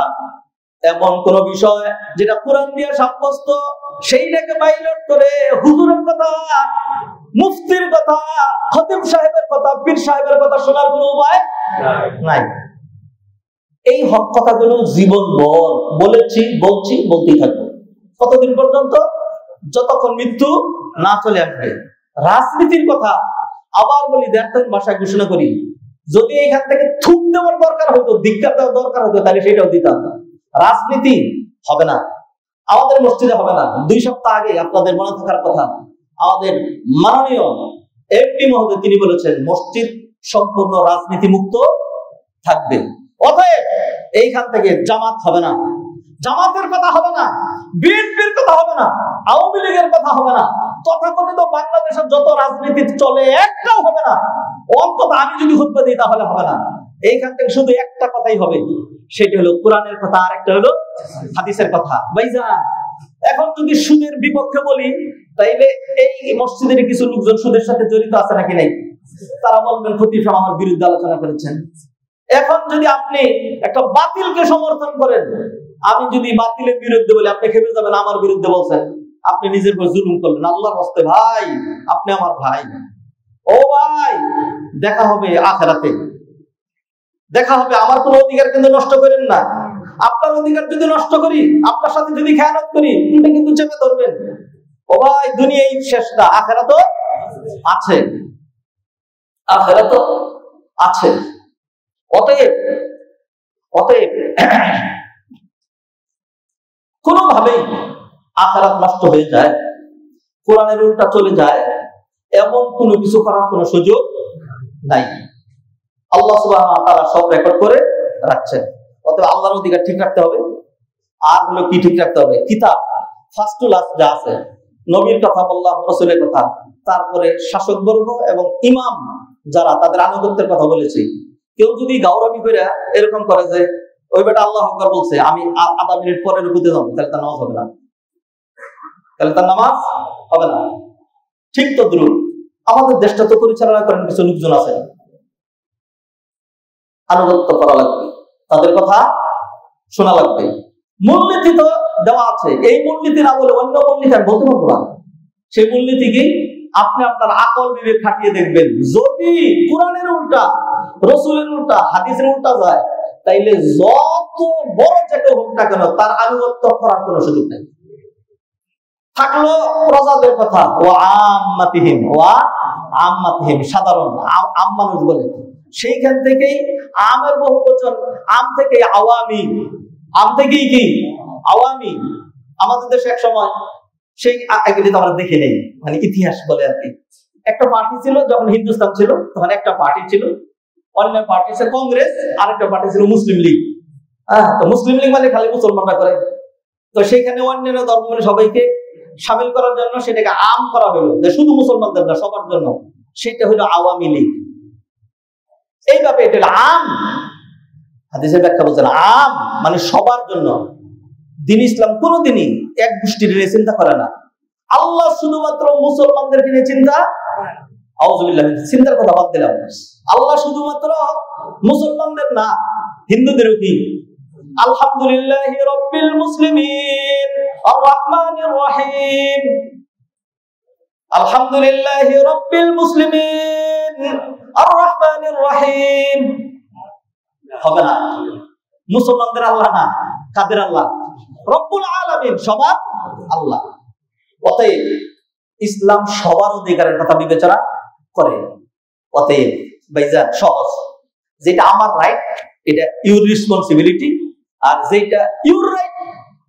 A: এমন কোন বিষয় যেটা কোরআন দিয়ে সাব্যস্ত সেইটাকে বাইলট করে হুজুরের কথা, মুফতির কথা, খতিব সাহেবের কথা, পীর সাহেবের কথা শোনার কোনো উপায় নাই। এই হক কথাগুলো জীবনভর বলেছি, বলছি, বলতেই থাকবো। কতদিন পর্যন্ত? যতক্ষণ মৃত্যু না চলে আসবে। রাজনীতির কথা আবার বলি, দেড় ভাষায় ঘোষণা করি, যদি এখান থেকে থুক দেওয়ার দরকার হতো, ধিক্কার দেওয়ার দরকার হতো, তাহলে সেটাও দিতাম। রাজনীতি হবে না, আমাদের মসজিদে হবে না। 2 সপ্তাহ আগে আপনাদের মনে থাকার কথা, আমাদের মাননীয় এমপি মহোদয় তিনি বলেছেন মসজিদ সম্পূর্ণ রাজনীতি মুক্ত থাকবে। অতএব এইখান থেকে জামাত হবে না, জামাতের কথা হবে না, বিএনপির কথা হবে না, আওয়ামী লীগের কথা হবে না, তথাকথিত বাংলাদেশের যত রাজনীতি চলে একটাও হবে না, অন্তত আমি যদি খুতবা দিই তাহলে হবে না। এইখান থেকে শুধু একটা কথাই হবে, সেটা হলো কোরআনের কথা, আর একটা হলো হাদিসের কথা। ভাইজান, এখন যদি সুদের বিপক্ষে বলি, তাইলে এই মসজিদের কিছু লোকজন সুদের সাথে জড়িত আছে নাকি নাই? তারা বলবেন খতিব সাহেব আমার বিরুদ্ধে আলোচনা করেছেন। এখন যদি আপনি একটা বাতিলকে সমর্থন করেন, আমি যদি বাতিলের বিরুদ্ধে বলি, আপনি খেপে যাবেন, আমার বিরুদ্ধে বলছেন, আপনি নিজের উপর জুলুম করলেন। আল্লাহর রাস্তায় ভাই, আপনি আমার ভাই, ও ভাই, দেখা হবে আখিরাতে, দেখা হবে। আমার কোনো অধিকার কিন্তু নষ্ট করেন না। আপনার অধিকার যদি নষ্ট করি, আপনার সাথে যদি খেয়ানত করি, তুমি কিন্তু চেপে ধরবেন। ও ভাই, দুনিয়াই শেষ না, আখিরাতও আছে, আখিরাতও আছে। অতএব কোনোভাবেই আখিরাত নষ্ট হয়ে যায়, কোরআনের উল্টা চলে যায়, এমন কোনো কিছু করার কোনো সুযোগ নাই। আল্লাহ সুবহানাহু ওয়া তাআলা সব রেকর্ড করে রাখছেন। অতএব আল্লাহর অধিকার ঠিক রাখতে হবে। আর হলো কি ঠিক রাখতে হবে? কিতাব ফার্স্ট টু লাস্ট যা আছে, নবীর কথা বললাম, রাসূলের কথা, তারপরে শাসকবর্গ এবং ইমাম যারা, তাদের আনুগত্যের কথা বলেছি। কেউ যদি গাওরামি করে এরকম করে যে ওই বেটা আল্লাহু আকবার বলছে, আমি আধা মিনিট পরে রুকুতে যাব, তাহলে তার নামাজ হবে না, তাহলে তার নামাজ হবে না। ঠিক তো দ্রুত আমাদের দেশটা তো পরিচালনা করেন কিছু লোকজন আছে, আনুগত্য করা লাগবে, তাদের কথা শোনা লাগবে। মূলনীতি তো দেওয়া আছে, এই মূলনীতি না বলে অন্য মূলনীতি আমি বলতে পারবো না। সেই মূলনীতি কি? আপনি আপনার আকল বিবেক খাটিয়ে দেখবেন, যদি কোরআনের উল্টা, রাসূলের উল্টা, হাদিসের উল্টা যায়, তাইলে যত বড় জায়গা হোক না কেন, তার আনুগত্য করার কোনো সুযোগ নেই। থাকলো প্রজাদের কথা, আম্মাতিহিম, সাধারণ আম মানুষ বলে, সেইখান থেকেই আমের বহুবচন, আম থেকে আওয়ামী, আম থেকেই কি আওয়ামী। আমাদের দেশে এক সময় সেই এগুলি তো আমরা দেখে নেই, মানে ইতিহাস বলে আর কি, একটা পার্টি ছিল যখন হিন্দুস্তান ছিল, তখন একটা পার্টি ছিল, অন্য পার্টি ছিল কংগ্রেস, আর একটা পার্টি ছিল মুসলিম লীগ। তো মুসলিম লীগ মানে খালি মুসলমানরা করে, তো সেইখানে অন্যান্য ধর্ম মানে সবাইকে সামিল করার জন্য সেটাকে আম করা হলো, যে শুধু মুসলমানদের না, সবার জন্য। সেটা হলো আওয়ামী লীগ। এইভাবে এটা হলো আম। হাদিসের ব্যাখ্যা বলছেন আম মানে সবার জন্য। দ্বীন ইসলাম কোনোদিনই এক গোষ্ঠীর নিয়ে চিন্তা করে না। আল্লাহ শুধুমাত্র মুসলমানদেরকে নিয়ে চিন্তা, আউযুবিল্লাহ, চিন্তার কথা বাদ দিলাম। আল্লাহ শুধুমাত্র মুসলমানদের না, হিন্দুদেরও কি। আলহামদুলিল্লাহি রাব্বিল মুসলিমিন আর রহমানির রহিম, আলহামদুলিল্লাহি রাব্বিল মুসলিমিন আর রহমানির রহিম। হবে না, মুসলমানদের আল্লাহ না, কাদের আল্লাহ? রব্বুল আলামিন, সবার আল্লাহ। অতএব ইসলাম সবার অধিকারের কথা বিবেচনা করে। অতএব ভাইজান সহজ, যেটা আমার রাইট এটা ইউর রেসপন্সিবিলিটি, আর যেটা your right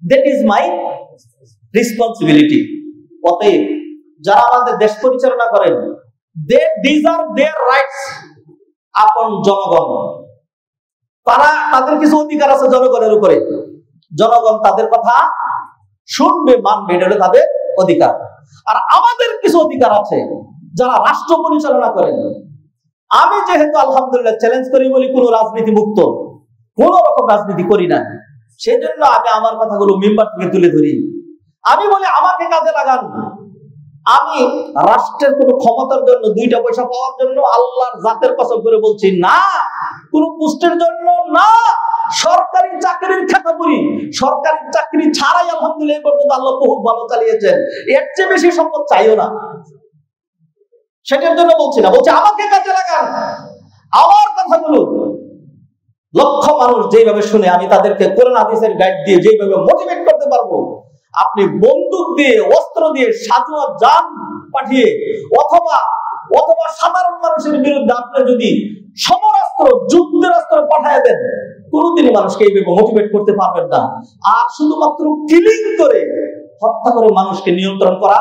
A: that is my responsibility. অতএব যারা আমাদের দেশ পরিচালনা করেন, these are their rights আপন জনগণ। তাদের কিছু অধিকার আছে জনগণের উপরে, জনগণ তাদের কথা শুনবে, মানবে, এটা হলো তাদের অধিকার। আর আমাদের কিছু অধিকার আছে যারা রাষ্ট্র পরিচালনা করেন। আমি যেহেতু আলহামদুলিল্লাহ চ্যালেঞ্জ করি বলি, কোন রাজনীতি মুক্ত, কোন রকম রাজনীতি করি না, সেই জন্য আমি আমার কথাগুলো মেম্বার থেকে তুলে ধরি। আমি বলি আমাকে কাজে লাগান। আমি রাষ্ট্রের কোন ক্ষমতার জন্য, দুইটা পয়সা পাওয়ার জন্য, আল্লাহর জাতের কসম করে বলছি না, কোন পোস্টের জন্য না, সরকারি চাকরির খাতা করি, সরকারি চাকরি ছাড়াই আলহামদুলিল্লাহ পর্যন্ত আল্লাহ বহুত ভালো চালিয়েছেন, এর চেয়ে বেশি সম্পদ চাইও না। সেটার জন্য বলছি না, বলছি আমাকে কাজে লাগান। আমার কথাগুলো লক্ষ মানুষ যেভাবে শুনে, আমি তাদেরকে কোরআন হাদিসের গাইড দিয়ে যেভাবে মোটিভেট করতে পারবো, আপনি বন্দুক দিয়ে, অস্ত্র দিয়ে, সাজোয়া যান পাঠিয়ে, অথবা সাধারণ মানুষের বিরুদ্ধে আপনি যদি সমরাস্ত্র, যুদ্ধের অস্ত্র পাঠিয়ে দেন, কোনোদিনই মানুষকে এইভাবে মোটিভেট করতে পারবেন না। আর শুধুমাত্র কিলিং করে, হত্যা করে মানুষকে নিয়ন্ত্রণ করা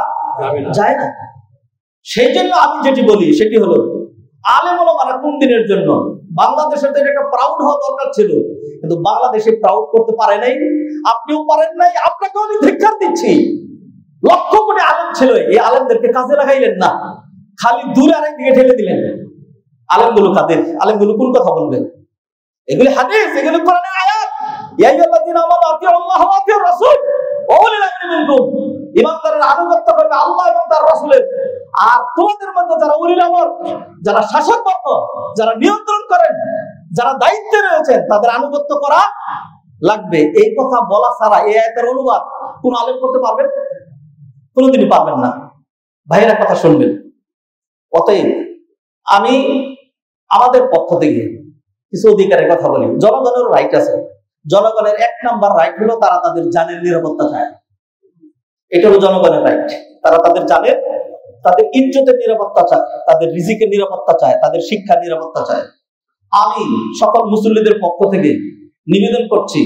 A: যায় না। সেই জন্য আমি যেটি বলি সেটি হলো, আলেম ওলামারা কোন দিনের জন্য, বাংলাদেশের জন্য একটা প্রাউড হওয়া দরকার ছিল, কিন্তু বাংলাদেশে প্রাউড করতে পারে নাই, আপনিও পারেন নাই, আপনাকেও আমি ধিক্কার দিচ্ছি। লক্ষ কোটি আলেম ছিল, এই আলেমদেরকে কাজে লাগাইলেন না, খালি দূরে আরেক দিকে ঠেলে দিলেন। আলেমগুলো কাদের? আলেমগুলো কোন কথা বলবেন? এগুলি হাদিস, এগুলি কোরআনের আয়াত। ইয়া আইয়ুহাল্লাযীনা আমানু আতিউল্লাহ ওয়া আতিউর রাসূল ওয়া উলিল আমরি মিনকুম। ঈমানদারের আনুগত্য করবে আল্লাহ এবং তার রাসূলের। আর তোমাদের মধ্যে যারা উলিল আমর, যারা শাসকবর্গ, যারা নিয়ন্ত্রণ করেন, যারা দায়িত্বে রয়েছেন, তাদের আনুগত্য করা লাগবে। এই কথা বলা ছাড়া এই আয়াতের অনুবাদ কোন আলেম করতে পারবেন? কোনোদিনই পারবেন না। ভাইয়েরা কথা শুনবেন। অতএব আমি আমাদের পক্ষ থেকে কিছু অধিকারের কথা বলি। জনগণের রাইট আছে। জনগণের 1 নাম্বার রাইট হলো তারা তাদের জানের নিরাপত্তা চায়। এটা হলো জনগণের রাইট। তারা তাদের জানের, তাদের ইজ্জতের নিরাপত্তা চায়, তাদের রিজিকের নিরাপত্তা চায়, তাদের শিক্ষার নিরাপত্তা চায়। আমি সকল মুসল্লিদের পক্ষ থেকে নিবেদন করছি,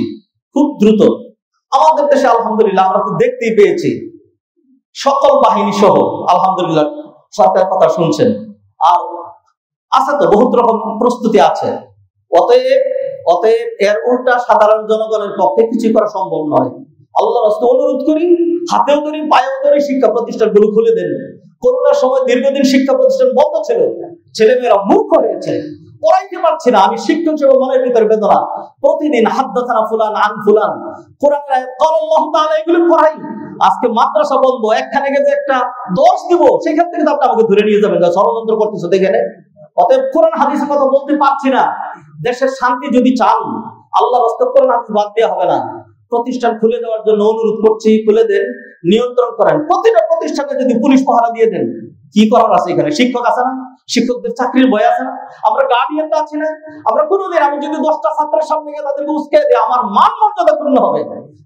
A: খুব দ্রুত আমাদের দেশে আলহামদুলিল্লাহ আমরা তো দেখতেই পেয়েছি, সকল বাহিনী সহ আলহামদুলিল্লাহ সরকার কথা শুনছেন, আর আছে তো বহুত রকম প্রস্তুতি আছে। অতএব এর উল্টা সাধারণ জনগণের পক্ষে কিছু করা সম্ভব নয়। আল্লাহর রাস্তায় অনুরোধ করি, হাতেও ধরি পায়েও ধরি শিক্ষা প্রতিষ্ঠানগুলো খুলে দেন। করোনার সময় দীর্ঘদিন শিক্ষা প্রতিষ্ঠান বন্ধ ছিল, ছেলেমেয়েরা মূর্খ হয়েছে, পড়াইতে পারছি না। আমি শিক্ষক হিসেবে মনের ভিতরে বেদনা। প্রতিদিন হাদ্দাসানা ফুলান আন ফুলান, কোরআনের আয়াত ক্বাল আল্লাহু তাআলা এগুলো পড়াই। আজকে মাদ্রাসা বন্ধ, একখানে গেছে একটা দোষ দিব, সেখান থেকে তো আপনি আমাকে ধরে নিয়ে যাবেন, ষড়যন্ত্র করতেছে দেখে। অতএব কোরআন হাদিসের কথা বলতে পারছি না। দেশের শান্তি যদি চান, আল্লাহর রাস্তায় কোরআন হাদিস বাদ দেওয়া হবে না। প্রতিষ্ঠান খুলে দেওয়ার জন্য অনুরোধ করছি, খুলে দেন, নিয়ন্ত্রণ করেন। প্রতিটা প্রতিষ্ঠানে যদি পুলিশ পাহারা দিয়ে দেন, কি করার আছে? এখানে শিক্ষক আছে না? শিক্ষকদের চাকরির ভয় আছে না? আমরা গার্ডিয়ানরা আছি না? আমরা কোনোদিন, আমি যদি 10টা ছাত্রের সামনে গিয়ে তাদেরকে উস্কে দিই, আমার মান মর্যাদা পূর্ণ হবে।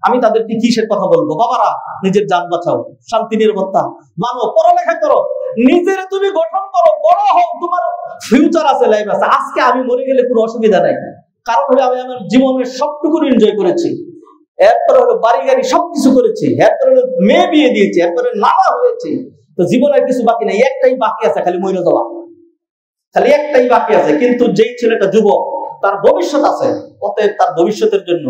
A: আমি তাদেরকে কিসের কথা বলবো? বাবারা, নিজের জান বাঁচাও, শান্তি নিরাপত্তা মানো, পড়ালেখা করো, নিজের তুমি গঠন করো, বড় হও, তোমার ফিউচার আছে, লাইফ আছে। আজকে আমি মরে গেলে কোনো অসুবিধা নাই, কারণ হলো আমি আমার জীবনের সবটুকু এনজয় করেছি। এরপরে হলো বাড়ি গাড়ি সবকিছু করেছি, এরপরে হলো মেয়ে বিয়ে দিয়েছি, এরপরে নানা হয়েছে। তো জীবনের কিছু বাকি নাই, একটাই বাকি আছে, খালি মরে যাওয়া, খালি একটাই বাকি আছে। কিন্তু যেই ছেলেটা যুবক, তার ভবিষ্যৎ আছে, অতএব তার ভবিষ্যতের জন্য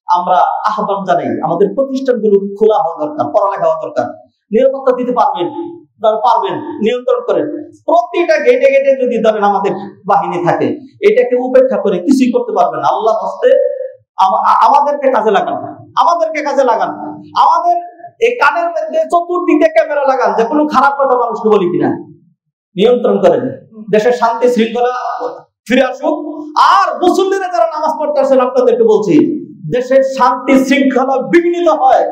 A: আমরা আহ্বান জানাই, আমাদের প্রতিষ্ঠানগুলো খোলা হওয়া দরকার, পড়ালেখা হওয়া দরকার। নিরাপত্তা দিতে পারবেন, পারবেন, নিয়ন্ত্রণ করেন। প্রতিটা গেটে গেটে যদি ধরেন আমাদের বাহিনী থাকে, এটাকে উপেক্ষা করে কিছুই করতে পারবেন না। আল্লাহর হস্তে আমাদেরকে কাজে লাগান, আমাদেরকে কাজে লাগান। আমাদের এই কানের মধ্যে চতুর্দিকে ক্যামেরা লাগান, যে কোনো খারাপ কথা মানুষকে বলি কিনা। নিয়ন্ত্রণ করেন, দেশের শান্তি শৃঙ্খলা ফিরে আসুক। আর মুসল্লিরা যারা নামাজ পড়তে আসেন, আপনাদেরকে বলছি, দেশের শান্তি শৃঙ্খলা বিঘ্নিত হয়,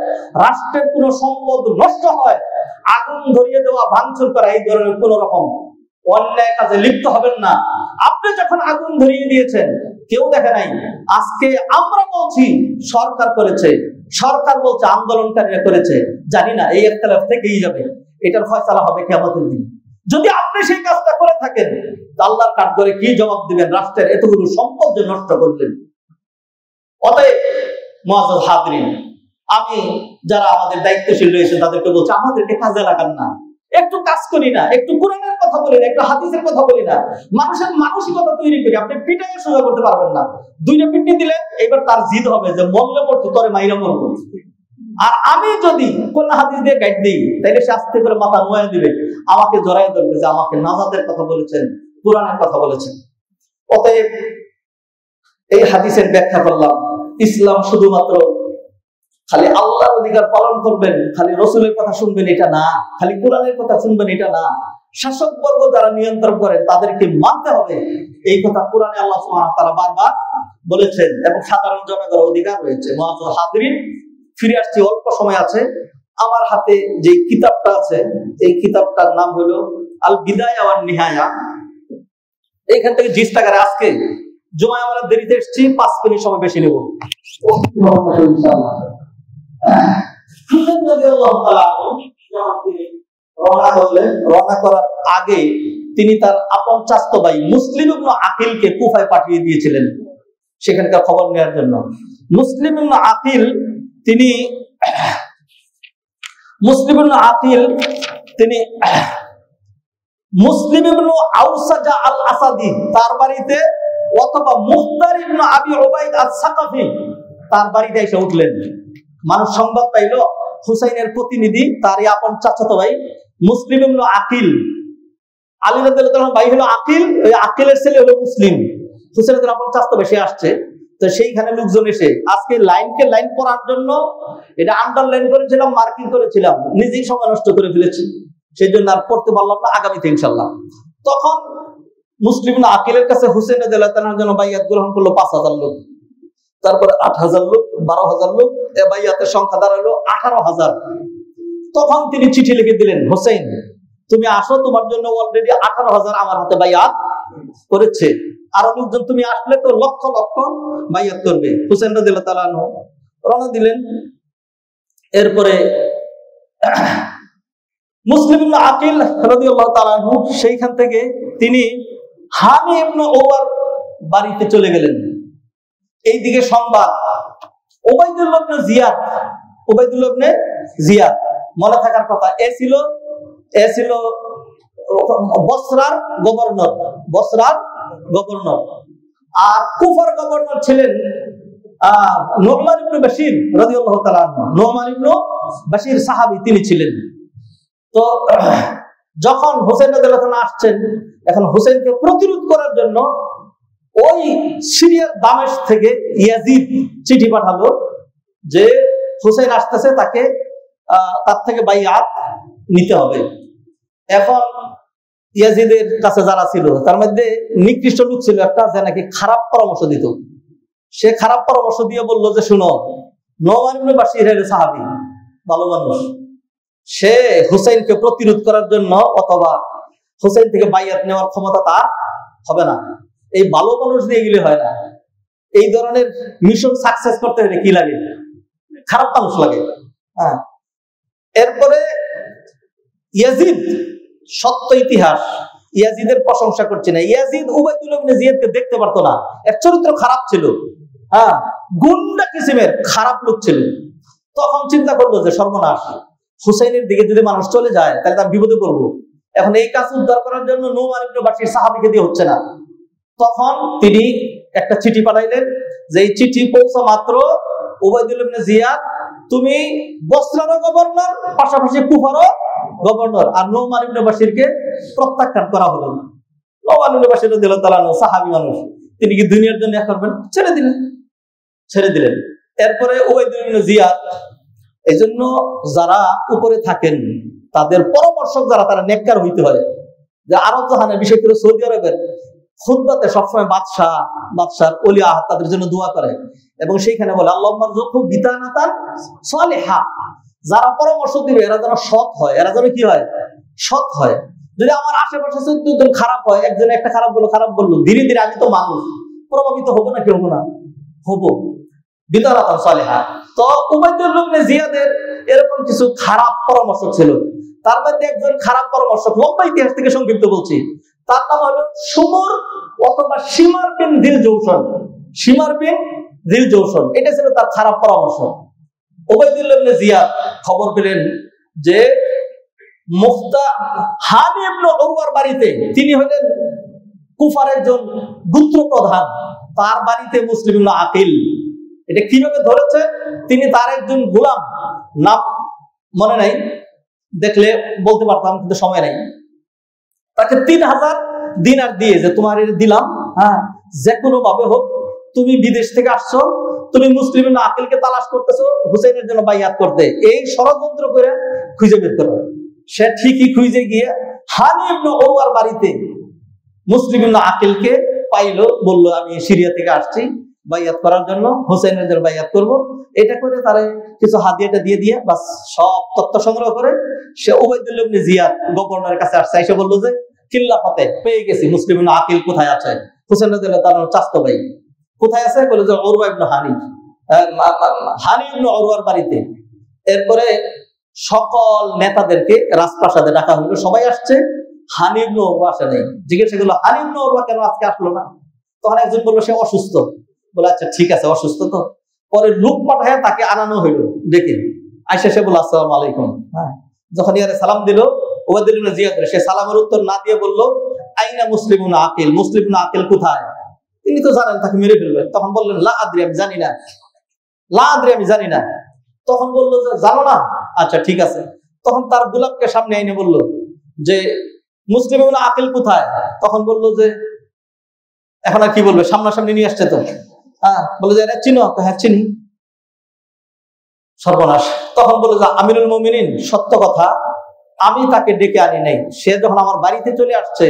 A: রাষ্ট্রের কোন সম্পদ নষ্ট হয়, আগুন ধরিয়ে দেওয়া, ভাঙচুর করা, এই ধরনের কোন রকম অন্যায় কাজে লিপ্ত হবেন না। আপনি যখন আগুন ধরিয়ে দিয়েছেন, কেউ দেখে নাই। আজকে আমরা বলছি সরকার করেছে, সরকার বলছে আন্দোলনকারীরা করেছে, জানি না, এই ইখতিলাফ থেকেই যাবে। এটার ফয়সালা হবে কিয়ামতের দিন। যদি আপনি সেই কাজটা করে থাকেন, আল্লাহর কাঠ করে কি জবাব দিবেন? রাষ্ট্রের এতগুলো সম্পদ যে নষ্ট করলেন। অতএব মুআজ্জাজ হাজরিন, আমি যারা আমাদের দায়িত্বশীল রয়েছে তাদেরকে বলছি, আমাদেরকে কাজে লাগান না, একটু কাজ করি না, একটু কোরআনের কথা বলি না, একটু হাদিসের কথা বলি না, মানুষের মানসিকতা তৈরি করি। আপনি পিটাইয়ে সোজা করতে পারবেন না, 2টা পিটি দিলে এবার তার জিদ হবে যে মরলে মরতে, তরে মাইরা মরবো। আর আমি যদি কোরআন হাদিস দিয়ে গাইড দিই, তাইলে সে আস্তে করে মাথা নোয়া দিবে, আমাকে জড়াই ধরবে যে আমাকে নাজাতের কথা বলেছেন, কোরআনের কথা বলেছেন। অতএব এই হাদিসের ব্যাখ্যা করলাম, ইসলাম শুধুমাত্র খালি আল্লাহর অধিকার পালন করবেন, খালি রসুলের কথা শুনবেন এটা না, খালি কোরআনের কথা শুনবেন এটা না। শাসক বর্গ যারা নিয়ন্ত্রণ করেন তাদেরকে মানতে হবে, এই কথা কোরআনে আল্লাহ সুবহানাহু ওয়া তাআলা বারবার বলেছেন, এবং সাধারণ জনগণের অধিকার রয়েছে। মুআজ্জাজ হাজরিন, ফিরে আসছি, অল্প সময় আছে। আমার হাতে যে কিতাবটা আছে, এই কিতাবটার নাম হলো আল বিদায়া ওয়ান নিহায়া। এইখান থেকে জিস্তাগারে আজকে জুমায় আমরা দেরিতে এসেছি, 5 মিনিট সময় বেশি নেব ইনশাআল্লাহ। রওনা করার আগে তিনি তার আপন চাচতো ভাই মুসলিম ইবনে আকিলকে কুফায় পাঠিয়ে দিয়েছিলেন সেখানকার খবর নেওয়ার জন্য। মুসলিম ইবনে আকিল তিনি মুসলিম ইবনে আউসাজা আল আসাদি তার বাড়িতে, অথবা মুখতার ইবনে আবি উবাইদ আস-সাকাফি তার বাড়িতে এসে উঠলেন। মানুষ সংবাদ পাইল হুসাইনের প্রতিনিধি, তারই আপন চাচাতো ভাই মুসলিম ইবনে আকিল। আলী রাদিয়াল্লাহু তাআলা ভাই হলো আকিল, ওই আকিলের ছেলে হলো মুসলিম। হুসাইনের আপন চাচাতো ভাই, সে আসছে। তো সেইখানে লোকজন এসে আজকে লাইনকে লাইন পড়ার জন্য এটা আন্ডারলাইন করেছিলাম, মার্কিং করেছিলাম, নিজেই সময় নষ্ট করে ফেলেছি, সেই জন্য আর পড়তে পারলাম না, আগামীতে ইনশাল্লাহ। তখন মুসলিম ইবনে আকিলের কাছে হুসাইন রাদিয়াল্লাহু তাআলার জন্য বাইয়াত গ্রহণ করলো 5000 লোক, তারপরে 8000 লোক, 12000 লোক, এ বাইয়াতের সংখ্যা দাঁড়ালো 18000। তখন তিনি চিঠি লিখে দিলেন, হোসেন তুমি আসো, তোমার জন্য অলরেডি 18000 আমার হাতে বাইয়াত করেছে, আরো লোকজন তুমি আসলে তো লক্ষ লক্ষ বাইয়াত করবে। হুসাইন রাদিয়াল্লাহু তাআলা আনহু রওনা দিলেন। এরপরে মুসলিম ইবনে আকিল রাদিয়াল্লাহু তাআলা আনহু সেইখান থেকে তিনি হানি ইবনে ওমর বাড়িতে চলে গেলেন। এইদিকে সংবাদ ওবাইদুল্লাহ ইবনে জিয়াদ, ওবাইদুল্লাহ ইবনে জিয়াদ মনে থাকার কথা, এ ছিল বসরার গভর্নর, বসরার গভর্নর। আর কুফার গভর্নর ছিলেন নুমান ইবনে বাশির রাদিয়াল্লাহু তাআলা আনহু। নুমান ইবনে বাশির সাহাবী তিনি ছিলেন। তো যখন হোসেন রাদিয়াল্লাহু তাআলা আসছেন, এখন হোসেনকে প্রতিরোধ করার জন্য ওই সিরিয়ার দামেস্ক থেকে ইয়াজিদ চিঠি পাঠালো যে হোসেন আসতেছে, তাকে তার থেকে বাইআত নিতে হবে। এখন ইয়াজিদের কাছে যারা ছিল তার মধ্যে নিকৃষ্ট লোক ছিল একটা, যে নাকি খারাপ পরামর্শ দিত। সে খারাপ পরামর্শ দিয়ে বলল যে শুনো, নুমান ইবনে বাশির হলো সাহাবী, ভালো মানুষ, সে হুসাইনকে প্রতিরোধ করার জন্য অথবা হুসাইন থেকে বাইআত নেওয়ার ক্ষমতা তার হবে না। এই ভালো মানুষ দিয়ে গেলে হয় না, এই ধরনের মিশন সাকসেস করতে হলে কি লাগে? খারাপ মানুষ লাগে। হ্যাঁ, এরপরে ইয়াজিদ, সত্য ইতিহাস ইয়াজিদের প্রশংসা করছে না। ইয়াজিদ উবাইদুল্লাহ ইবনে জিয়াদকে দেখতে পারতো না, এর চরিত্র খারাপ ছিল। হ্যাঁ, গুন্ডা কিসিমের খারাপ লোক ছিল। তখন চিন্তা করলো যে সর্বনাশ, হুসাইনের দিকে যদি মানুষ চলে যায় তাহলে তার বিপদে পড়বো। এখন এই কাজ উদ্ধার করার জন্য নুমান ইবনে বাশির সাহাবীকে দিয়ে হচ্ছে না। তখন তিনি একটা চিঠি পাঠাইলেন, যে এই চিঠি পৌঁছা মাত্র উবাইদুল্লাহ ইবনে জিয়াদ, তুমি বসরারও গভর্নর, পাশাপাশি কুফারও গভর্নর, আর নুমান ইবনে বাশিরকে প্রত্যাখ্যান করা হলো। নুমান ইবনে বাশির রাদিয়াল্লাহু তাআলা আনহু সাহাবী মানুষ, তিনি কি দুনিয়ার জন্য এক করবেন? ছেড়ে দিলেন। এরপরে উবাইদুল্লাহ ইবনে জিয়াদ, এই জন্য যারা উপরে থাকেন তাদের পরামর্শক যারা, তারা নেককার হইতে হয়। যে আরব জাহানের, বিশেষ করে সৌদি আরবের খুতবাতে সবসময় বাদশার ওলি আহাদ তাদের জন্য দোয়া করে, এবং সেইখানে বলে আল্লাহুম্মা রযুকহু বিতানাতান সালিহা। যারা পরামর্শ দিবে এরা যেন সৎ হয়, এরা যেন কি হয়? সৎ হয়। যদি আমার আশেপাশে 14 জন খারাপ হয়, একজনে একটা খারাপ বললো, ধীরে ধীরে আমি তো মানুষ, প্রভাবিত হবো না, কি হবো না? হবো। বিতানাতান সালিহা। তো উবাইদুল্লাহ ইবনে জিয়াদের এরকম কিছু খারাপ পরামর্শ ছিল। তার মধ্যে একজন খারাপ পরামর্শক, লম্বা ইতিহাস থেকে সংক্ষিপ্ত বলছি, তার নাম হলো সুমর অথবা শিমার বিন দিলজৌশন। শিমার বিন দিলজৌশন, এটা ছিল তার খারাপ পরামর্শ। উবাইদুল্লাহ ইবনে জিয়াদ খবর পেলেন যে হানি ইবনে উরওয়ার বাড়িতে, তিনি হলেন কুফার একজন গোত্র প্রধান, তার বাড়িতে মুসলিম ইবনে আকিল। এটা কিভাবে ধরেছে? তিনি তার একজন গোলাম, নাম মনে নাই, দেখলে বলতে পারতাম কিন্তু সময় নাই, তাকে 3000 দিনার দিয়ে, যে তোমার দিলাম, হ্যাঁ, যে কোনো ভাবে হোক, তুমি বিদেশ থেকে আসছো, তুমি মুসলিম ইবনে আকিলকে তালাশ করতেছো হুসাইনের জন্য বাইআত করতে, এই ষড়যন্ত্র করে খুঁজে বের করো। সে ঠিকই খুঁজে গিয়ে হানি ইবনে উরওয়ার বাড়িতে মুসলিম ইবনে আকিলকে পাইলো, বললো আমি সিরিয়া থেকে আসছি বাইআত করার জন্য, হুসাইনের জন্য বাইআত করব। এটা করে তারে কিছু হাদিয়াটা দিয়ে বাস সব তথ্য সংগ্রহ করে সে উবাইদুল্লাহ ইবনে জিয়াদ গভর্নরের কাছে আসছে। এসে বললো যে খিলাফতে পেয়ে গেছি, মুসলিম ইবনে আকিল কোথায় আছে? হুসাইন রাদিয়াল্লাহু তাআলা চাচতো ভাই কোথায় আছে? বলে যে উরওয়া ইবনে হানি ইবনে উরওয়ার বাড়িতে। এরপরে সকল নেতাদেরকে রাজপ্রাসাদে ডাকা হলো, সবাই আসছে, হানি ইবনে উরওয়া আসে নাই। জিজ্ঞাসা করলো হানি ইবনে উরওয়া কেন আজকে আসলো না? তখন একজন বললো সে অসুস্থ। বলে আচ্ছা ঠিক আছে, অসুস্থ তো। পরে লোক পাঠায় তাকে আনানো হইলো, দেখে আইসা সে বলল আসসালামু আলাইকুম। হ্যাঁ, যখন ইয়ারে সালাম দিল উবাইদুল্লাহ ইবনে জিয়াদ, সে সালামের উত্তর না দিয়ে বললো আইনা মুসলিম ইবনে আকিল, মুসলিম ইবনে আকিল কোথায়? তিনি তো জানেন তাকে মেরে ফেলবেন। তখন বললেন লা আদ্রি, আমি জানি না, লা আদ্রি, আমি জানি না। তখন বললো যে জানো না, আচ্ছা ঠিক আছে। তখন তার গোলাপকে সামনে এনে বলল যে মুসলিম ইবনে আকিল কোথায়? তখন বলল যে এখন আর কি বলবে, সামনাসামনি নিয়ে আসছে তো। বলে যে এটা চিনো? হ্যাঁ চিনি। সর্বনাশ। তখন বলে যে আমিরুল মুমিনিন, সত্য কথা, আমি তাকে ডেকে আনি নাই। সে যখন আমার বাড়িতে চলে আসছে,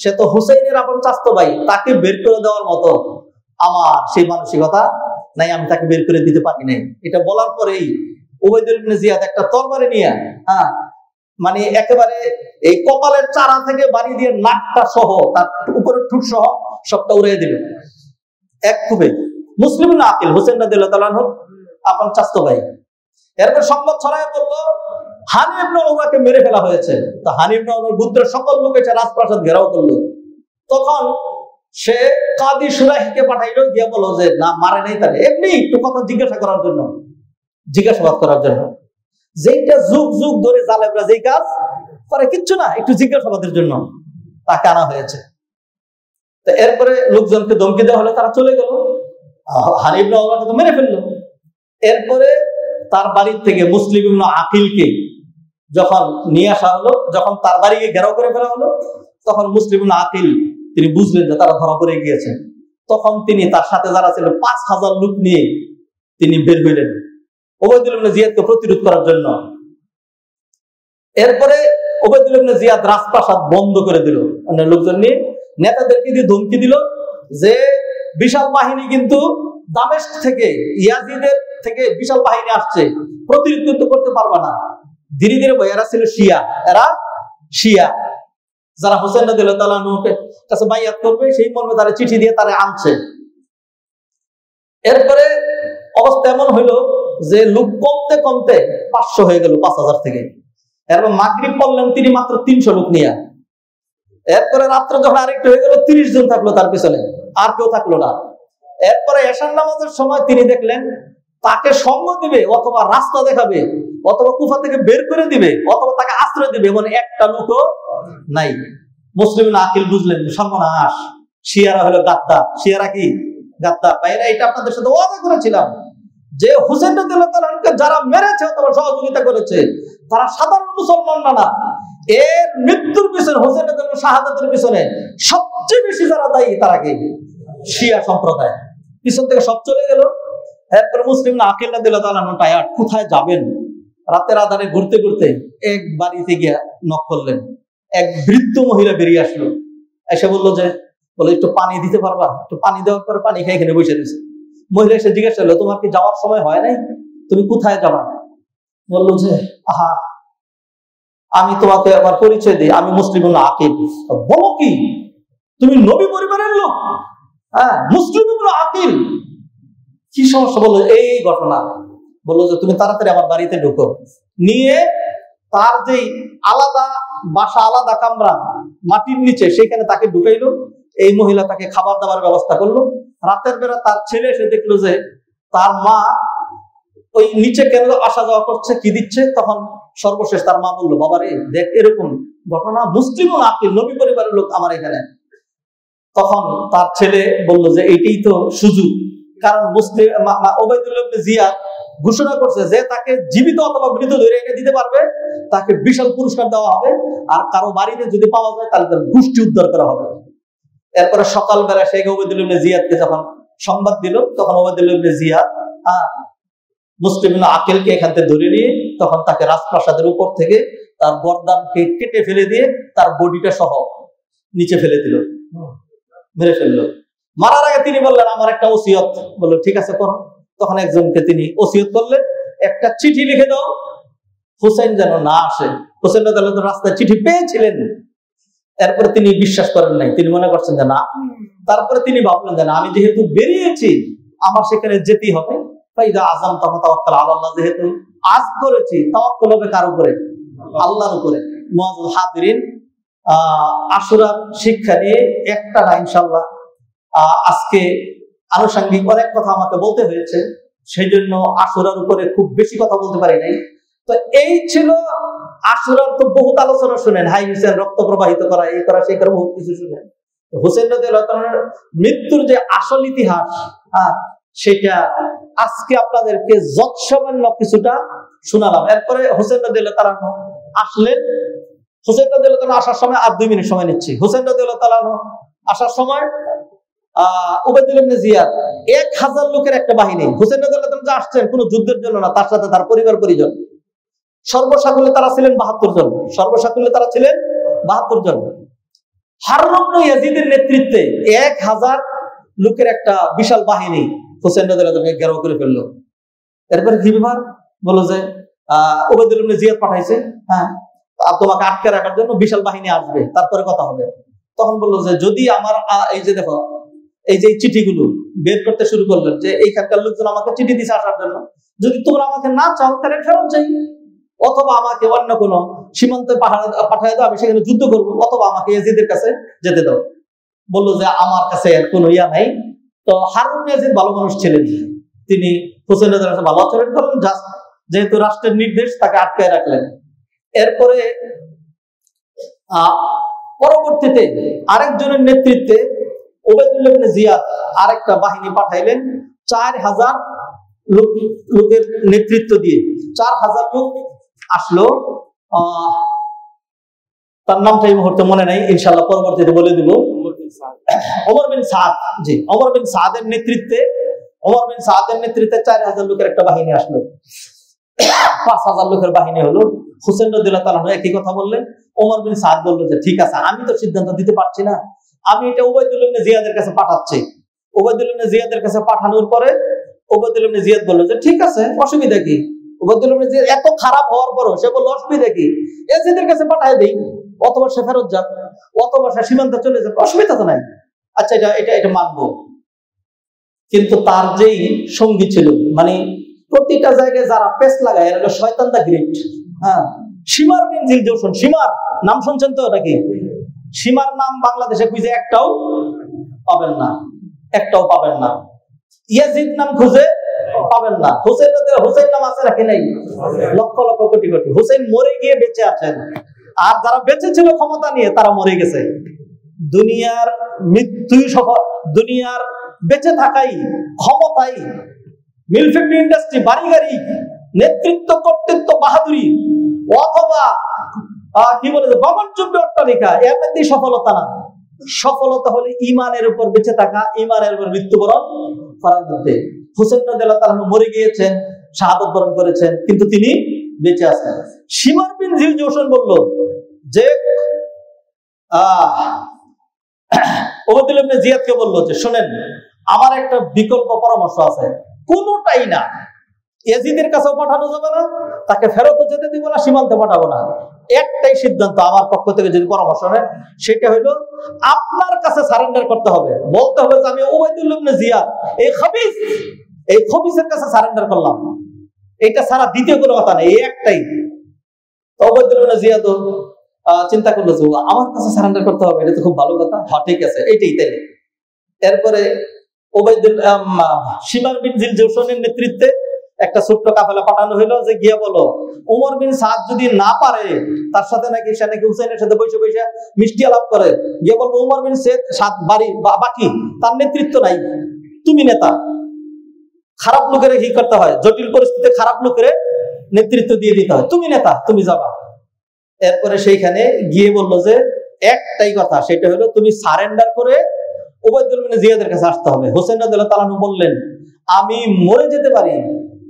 A: সে তো হুসাইনের আপন চাচতো ভাই, তাকে বের করে দেওয়ার মতো আমার সেই মানসিকতা নাই, আমি তাকে বের করে দিতে পারি নাই। এটা বলার পরেই উবাইদুল ইবনে জিয়াদ একটা তরবারি নিয়ে মানে একেবারে এই কপালের চারা থেকে বাড়ি দিয়ে নাকটা সহ, তার উপরের ঠুট সহ সবটা উড়িয়ে দিল এক খুবে। মুসলিম ইবনে আকিল, হুসাইন রাদিয়াল্লাহু তাআলা আনহু আপন চাচতো ভাই। এরপর সংবাদ ছড়ায় বলল হানি ইবনে উরওয়াকে মেরে ফেলা হয়েছে। তো হানি ইবনে উরওয়ার গোত্রের সকল লোক এসে রাজপ্রাসাদ ঘেরাও করলো। তখন সে কাদি সুরাইহকে পাঠাইলো, গিয়ে বলল যে না, মারে নাই তাকে, এমনি একটু কথা জিজ্ঞাসাবাদ করার জন্য, যেটা যুগ যুগ ধরে জালেমরা যেই কাজ করে, কিচ্ছু না, একটু জিজ্ঞাসাবাদের জন্য তাকে আনা হয়েছে। তো এরপরে লোকজনকে ধমকি দেওয়া হলো, তারা চলে গেল। হানি ইবনে উরওয়াকে তো মেরে ফেললো। এরপরে তার বাড়ির থেকে মুসলিম ইবনে আকিলকে যখন নিয়ে আসা হলো, যখন তার বাড়িকে ঘেরাও করে ফেলা হলো, তখন মুসলিম ইবনে আকিল তিনি বুঝলেন যে তারা ধরা পড়ে গিয়েছে। তখন তিনি তার সাথে যারা ছিল ৫,০০০ লোক নিয়ে তিনি বের হইলেন উবাইদুল ইবনে জিয়াদকে প্রতিরোধ করার জন্য। এরপরে উবাইদুল ইবনে জিয়াদ রাজপ্রাসাদ বন্ধ করে দিল, অন্য লোকজন নিয়ে নেতাদেরকে দিয়ে ধমকি দিল যে বিশাল বাহিনী কিন্তু দামেস্ক থেকে, ইয়াজিদের থেকে বিশাল বাহিনী আসছে, প্রতিরোধ করতে পারবে না। ধীরে ধীরে এরা ছিল শিয়া, যারা হোসেন রাদিয়াল্লাহু তাআলা আনহুকে কাছে বাইয়াত করবে, সেই মর্মে তারা চিঠি দিয়ে তারা আনছে। এরপরে অবস্থা এমন হইলো যে লোক কমতে কমতে 500 হয়ে গেল, 5000 থেকে। এরপর মাগরিব পড়লেন তিনি মাত্র 300 লোক নিয়ে। এরপরে রাত্রে যখন আরেকটু হয়ে গেল, 30 জন থাকলো তার পিছনে, আর কেউ থাকলো না। এরপরে এশার নামাজের সময় তিনি দেখলেন তাকে সঙ্গ দিবে, অথবা রাস্তা দেখাবে, অথবা কুফা থেকে বের করে দিবে, অথবা তাকে আশ্রয় দিবে, এমন একটা লোকও নাই। মুসলিম ইবনে আকিল বুঝলেন সর্বনাশ, শিয়ারা হলো গাদ্দার। শিয়ারা কি গাদ্দার? ভাইরা, এটা আপনাদের সাথে ওয়াদা করেছিলাম যে হুসাইন রাদিয়াল্লাহু তাআলা আনহুকে যারা মেরেছে অথবা সহযোগিতা করেছে, তারা সাধারণ মুসলমান না। এর মৃত্যুর পিছনে, হুসাইন রাদিয়াল্লাহু শাহাদাতের পিছনে সবচেয়ে বেশি যারা দায়ী, তারা কি? শিয়া সম্প্রদায়। পিছন থেকে সব চলে গেল। এরপরে মুসলিম ইবনে আকিল রাদিয়াল্লাহু তাআলা আনহু টায়ার্ড, কোথায় যাবেন? রাতের আধারে ঘুরতে ঘুরতে এক বাড়িতে গিয়ে নক করলেন। এক বৃদ্ধ মহিলা বেরিয়ে আসলো, এসে বললো যে একটু পানি দিতে পারবা? একটু পানি দেওয়ার পরে পানি খেয়ে এখানে বসে রয়েছে। মহিলা এসে জিজ্ঞাসা করলো, তোমার কি যাওয়ার সময় হয় নাই? তুমি কোথায় যাবা? বললো যে আমি তোমাকে আমার পরিচয় দিই, আমি মুসলিম ইবনে আকিল। বলো কি, তুমি নবী পরিবারের লোক? হ্যাঁ, মুসলিম ইবনে আকিল। কি সমস্যা? বললো এই ঘটনা। বললো যে তুমি তাড়াতাড়ি আমার বাড়িতে ঢুকো। নিয়ে তার যে আলাদা বাসা, আলাদা কামরা মাটির নিচে, সেখানে তাকে ঢুকাইলো। এই মহিলা তাকে খাবার দাবার ব্যবস্থা করলো। রাতের বেলা তার ছেলে এসে দেখলো যে তার মা ওই নিচে কেন আসা যাওয়া করছে, কি দিচ্ছে। তখন সর্বশেষ তার মা বললো, বাবারে দেখ, এরকম ঘটনা, মুসলিম ইবনে আকিল নবী পরিবারের লোক আমার এখানে। তখন তার ছেলে বলল যে এইটাই তো সুযোগ, কারণ মুসলিম উবাইদুল ইবনে জিয়াদ ঘোষণা করছে যে তাকে জীবিত অথবা মৃত ধরে এনে দিতে পারবে, তাকে বিশাল পুরস্কার দেওয়া হবে, আর কারো বাড়িতে যদি পাওয়া যায় তাহলে তার গোষ্ঠী উদ্ধার করা হবে। এরপরে সকালবেলা শেখ উবাইদুল ইবনে জিয়াদকে যখন সংবাদ দিল, তখন উবাইদুল ইবনে জিয়াদ মুসলিম ইবনে আকিলকে এখান থেকে ধরে নিয়ে তখন তাকে রাজপ্রাসাদের উপর থেকে তার গর্দানকে কেটে ফেলে দিয়ে তার বডিটা সহ নিচে ফেলে দিল, মেরে ফেললো। মারার আগে তিনি বললেন, আমার একটা ওসিয়ত। বললো ঠিক আছে করো। তখন একজনকে তিনি ওসিয়ত করলেন, একটা চিঠি লিখে দাও, হুসাইন যেন না আসে। হুসাইন রাদিয়াল্লাহু তাআলা রাস্তায় চিঠি পেয়েছিলেন। এরপরে তিনি বিশ্বাস করেন নাই, তিনি মনে করছেন যে না। তারপরে তিনি ভাবলেন যে না, আমি যেহেতু বেরিয়েছি, আমার সেখানে যেতেই হবে। ফাইদা আযাম তাওয়াক্কাল আলাল্লাহ, যেহেতু আজ করেছি, তাওয়াক্কুল হবে কার উপরে? আল্লাহর উপরে। মুআজ্জাল হাদিরিন, আশুরার শিক্ষা নিয়ে একটা না, ইনশাআল্লাহ আজকে আনুষঙ্গিক অনেক কথা আমাকে বলতে হয়েছে, সেই জন্য আশুরার উপরে খুব বেশি কথা বলতে পারি নাই। তো এই ছিল আশুরার। তো বহুত আলোচনা শুনেন, হাই হুসেন, রক্ত প্রবাহিত করা, এই করা, সেই করা, বহুত কিছু শুনেন। হুসেন রাদিয়াল্লাহু তাআলার মৃত্যুর যে আসল ইতিহাস, সেটা আজকে আপনাদেরকে যৎসামান্য কিছুটা শোনালাম। এরপরে হোসেন রাদিয়াল্লাহু তাআলা আসলেন। হোসেন রাদিয়াল্লাহু তাআলা আসার সময় আর 2 মিনিট সময় নিচ্ছি। হোসেন রাদিয়াল্লাহু তাআলা আসার সময় উবাইদুল্লাহ ইবনে জিয়াদ 1000 লোকের একটা বাহিনী, হোসেন রাদিয়াল্লাহু তাআলা আসছেন কোনো যুদ্ধের জন্য না, তার সাথে তার পরিবার পরিজন, সর্বসাকুল্যে তারা ছিলেন 72 জন। সর্বসাকুল্যে তারা ছিলেন 72 জন। হারুন ইবনে ইয়াজিদের নেতৃত্বে 1000 লোকের একটা বিশাল বাহিনী হোসেন রাদিয়াল্লাহু তাআলাকে ঘেরাও করে ফেললো। এরপরে কি ব্যাপার বললো যে উবাইদুল্লাহ ইবনে জিয়াদ পাঠাইছে, হ্যাঁ তোমাকে আটকে রাখার জন্য বিশাল বাহিনী আসবে, তারপরে কথা হবে। তখন বললো যে যদি আমার এই যে দেখো এই যে চিঠিগুলো বের করতে শুরু করলেন, যে এইখানকার লোকজন আমাকে চিঠি দিছে আসার জন্য, যদি তোমরা আমাকে না চাও তাহলে ফেরত যাই, অথবা আমাকে অন্য কোনো সীমান্তে পাঠায় দাও, আমি সেখানে যুদ্ধ করবো, অথবা আমাকে ইয়াজিদের কাছে যেতে দাও। বললো যে আমার কাছে আর কোনো ইয়া নাই। তো হারুন ইয়াজিদ ভালো মানুষ ছিলেন, তিনি হোসেন রাদিয়াল্লাহু তাআলা ভালো আচরণ করলেন, যেহেতু রাষ্ট্রের নির্দেশ তাকে আটকায় রাখলেন। এরপরে পরবর্তীতে আরেকজনের নেতৃত্বে উবাইদুল্লাহ ইবনে জিয়াদ আরেকটা বাহিনী পাঠাইলেন 4000 লোকের নেতৃত্ব দিয়ে। 4000 লোক আসলো। তার নামটা এই মুহূর্তে মনে নাই, ইনশাআল্লাহ পরবর্তীতে বলে দিব। ওমর বিন সাদ, জি ওমর বিন সাদের নেতৃত্বে 4000 লোকের একটা বাহিনী আসলো। 5000 লোকের বাহিনী হলো। হোসেন রাদিয়াল্লাহু তাআলা একই কথা বললেন। ওমর বিন সাদ বলল যে ঠিক আছে, আমি তো সিদ্ধান্ত দিতে পারছি না, আমি এটা উবাইদুল্লাহ ইবনে জিয়াদের কাছে পাঠাচ্ছি। উবাইদুল্লাহ ইবনে জিয়াদের কাছে পাঠানোর পরে উবাইদুল্লাহ ইবনে জিয়াদ বলল যে ঠিক আছে, অসুবিধা কি? উবাইদুল্লাহ ইবনে জিয়াদ এত খারাপ হওয়ার পরও সে বলল অসুবিধা কি, ইয়াজিদের কাছে পাঠায় দেই, অথবা সে ফেরত যাক, অথবা সে সীমান্তে চলে যাক, অসুবিধা তো নাই। আচ্ছা এটা মানবো। কিন্তু তার যেই সঙ্গী ছিল, মানে প্রতিটা জায়গায় যারা পেস লাগায়, এর হলো শয়তান দা গ্রেট। হ্যাঁ, শিমার বিন জিলজৌশন। শিমার নাম শুনছেন তো নাকি? শিমার নাম বাংলাদেশে খুঁজে একটাও পাবেন না, একটাও পাবেন না। ইয়াজিদ নাম খুঁজে পাবেন না। হোসেন নাম আছে নাকি নাই? লক্ষ লক্ষ কোটি কোটি। হোসেন মরে গিয়ে বেঁচে আছেন, আর যারা বেঁচে ছিল ক্ষমতা নিয়ে তারা মরে গেছে। দুনিয়ার মৃত্যুই সফল, দুনিয়ার বেঁচে থাকাই, ক্ষমতাই, মিল ফ্যাক্টরি ইন্ডাস্ট্রি, বাড়ি গাড়ি, নেতৃত্ব, কর্তৃত্ব, বাহাদুরি, অথবা কি বলে গগনচুম্বী অট্টালিকা, এর মধ্যে সফলতা না। সফলতা হলে ইমানের উপর বেঁচে থাকা, ইমানের উপর মৃত্যুবরণ করার মধ্যে। হোসেন রাদিয়াল্লাহু তাআলা মরে গিয়েছেন, শাহাদাত বরণ করেছেন, কিন্তু তিনি বেঁচে আছেন। শিমার বিন জিলজৌশন বলল যে উবাইদুল্লাহ ইবনে জিয়াদকে বলল যে শোনেন, আমার একটা বিকল্প পরামর্শ আছে, কোনটাই না, ইয়াজিদের কাছেও পাঠানো যাবে না, তাকে ফেরত যেতে দিব না, সীমান্তে পাঠাবো না। একটাই সিদ্ধান্ত আমার পক্ষ থেকে যদি পরামর্শ নেয়, সেটা হলো আপনার কাছে সারেন্ডার করতে হবে। বলতে হবে যে আমি উবাইদুল্লাহ ইবনে জিয়াদ এই খবিসের কাছে সারেন্ডার করলাম, এটা ছাড়া দ্বিতীয় কোনো কথা নেই, এই একটাই। তো উবাইদুল্লাহ ইবনে জিয়াদ চিন্তা করলো যে আমার কাছে সারেন্ডার করতে হবে, এটা তো খুব ভালো কথা, হ্যাঁ ঠিক আছে, এইটাই তাইলে। এরপরে শিমার বিন জিলজৌশনের নেতৃত্বে একটা ছোট্ট কাফেলা পাঠানো হইলো, যে গিয়া বলো ওমর বিন সাদ যদি না পারে, তার সাথে নাকি সে নাকি হুসাইনের সাথে বসে বসে মিষ্টি আলাপ করে, গিয়ে বলবো ওমর বিন সাদ বাড়ি বাকি, তার নেতৃত্ব নাই, তুমি নেতা। খারাপ লোকের কি করতে হয়, জটিল পরিস্থিতিতে খারাপ লোকের নেতৃত্ব দিয়ে দিতে হয়, তুমি নেতা, তুমি যাবা। এরপরে সেইখানে গিয়ে বললো যে একটাই কথা, সেটা হলো তুমি সারেন্ডার করে উবাইদুল্লাহ ইবনে জিয়াদের কাছে আসতে হবে। হোসেন রাদিয়াল্লাহু তাআলা বললেন আমি মরে যেতে পারি,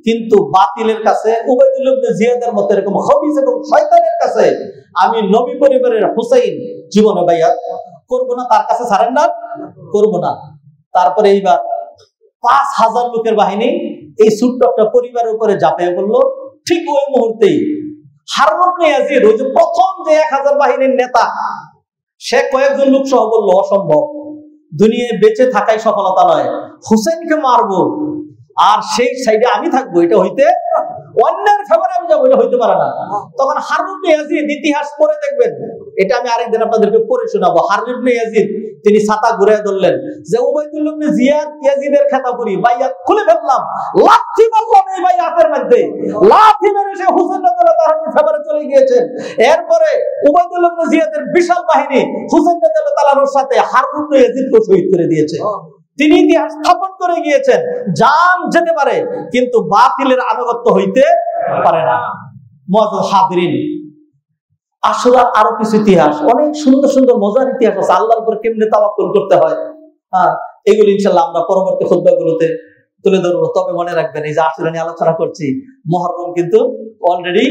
A: কিন্তু বাতিলের কাছে, উবাইদুল্লাহ ইবনে জিয়াদের মতো এরকম খবিস এবং শয়তানের কাছে আমি নবী পরিবারের হুসাইন জীবনে বাইয়াত করব না, তার কাছে সারেন্ডার করব না। তারপরে এইবার 5000 লোকের বাহিনী এই ছোট্ট একটা পরিবারের উপরে ঝাঁপিয়ে পড়লো। ঠিক ওই মুহূর্তেই হারুন ইবনে ইয়াজিদ, ওই যে প্রথম যে 1000 বাহিনীর নেতা, সে কয়েকজন লোক সহ বলল অসম্ভব, দুনিয়ায় বেঁচে থাকাই সফলতা নয়, হুসেনকে মারবো আর সেই সাইডে আমি থাকবো, এটা হইতে, অন্যের ফেভারে আমি যাবো, এটা হইতে পারে না। তখন হারুন ইবনে ইয়াজিদ, ইতিহাস পড়ে দেখবেন, এটা আমি আরেকদিন আপনাদেরকে পড়ে শোনাবো। হারুন ইবনে ইয়াজিদ তিনি ছাতা ঘুরে ধরলেন যে উবাইদুল্লাহ ইবনে জিয়াদ ইয়াজিদের খেতাপুরি বাইয়াত খুলে ফেললাম, লাঠি মারলাম এই বাইয়াতের মধ্যে, লাঠি মেরে সে হুসেন রাদিয়াল্লাহু তাআলার ফেভারে চলে গিয়েছেন। এরপরে উবাইদুল্লাহ ইবনে জিয়াদের বিশাল বাহিনী হুসেন রাদিয়াল্লাহু তাআলার সাথে হারুন ইবনে ইয়াজিদকে শহীদ করে দিয়েছে। তিনি ইতিহাস স্থাপন করে গিয়েছেন, জান যেতে পারে কিন্তু বাতিলের আনুগত্য হইতে পারে না। মুআজ্জাজ হাজিরিন, আশুরার আরো কিছু ইতিহাস, অনেক সুন্দর সুন্দর মজার ইতিহাস আছে, আল্লাহর উপর কেমনে তাওয়াক্কুল করতে হয়। এগুলো ইনশাআল্লাহ আমরা পরবর্তী খুতবাগুলোতে তুলে ধরবো। তবে মনে রাখবেন, এই যে আশুরা নিয়ে আলোচনা করছি, মুহররম কিন্তু অলরেডি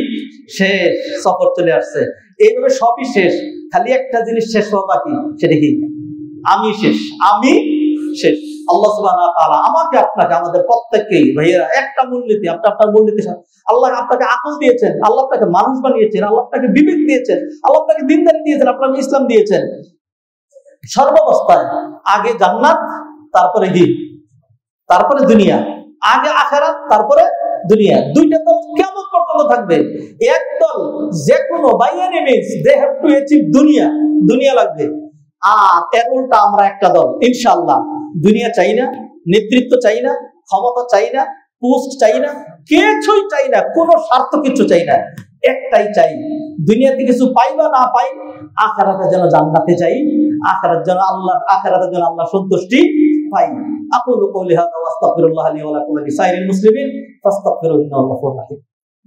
A: শেষ, সফর চলে আসছে। এইভাবে সবই শেষ, খালি একটা জিনিস শেষ হওয়া বাকি, সেটা কি? আমি শেষ, আমি শেষ। আল্লাহ সুবহানাহু ওয়া তাআলা আমাকে আপনাকে আমাদের প্রত্যেককেই ভাইয়েরা একটা মূলনীতি, আপনার মূলনীতি, আল্লাহ আপনাকে আকল দিয়েছেন, আল্লাহ আপনাকে মানুষ বানিয়েছেন, আল্লাহ আপনাকে বিবেক দিয়েছেন, আল্লাহ আপনাকে দিনদারি দিয়েছেন, আপনাকে ইসলাম দিয়েছেন। সর্বাবস্থায় আগে জান্নাত, তারপরে কি? তারপরে দুনিয়া। আগে আখিরাত, তারপরে দুনিয়া। দুইটা দল কিয়ামত পর্যন্ত থাকবে। এক দল যে কোনো by any means they have to achieve দুনিয়া, দুনিয়া লাগবে। আর এর উল্টা আমরা একটা দল ইনশাআল্লাহ দুনিয়া চাই না, নেতৃত্ব চাই না, ক্ষমতা চাই না, পোস্ট চাই না, কিছুই চাই না, কোনো স্বার্থ কিছু চাই না, একটাই চাই, দুনিয়াতে কিছু পাই বা না পাই, আখিরাতে যেন জান্নাতে যাই, আখিরাতে যেন আল্লাহ সন্তুষ্টি পাই। আকুলু কওলি হাযা ওয়া আস্তাগফিরুল্লাহ লি ওয়া লাকুম ওয়া লিসাইরিল মুসলিমিন ফাস্তাগফিরুহু ইন্নাহু গফুরুর রাহিম।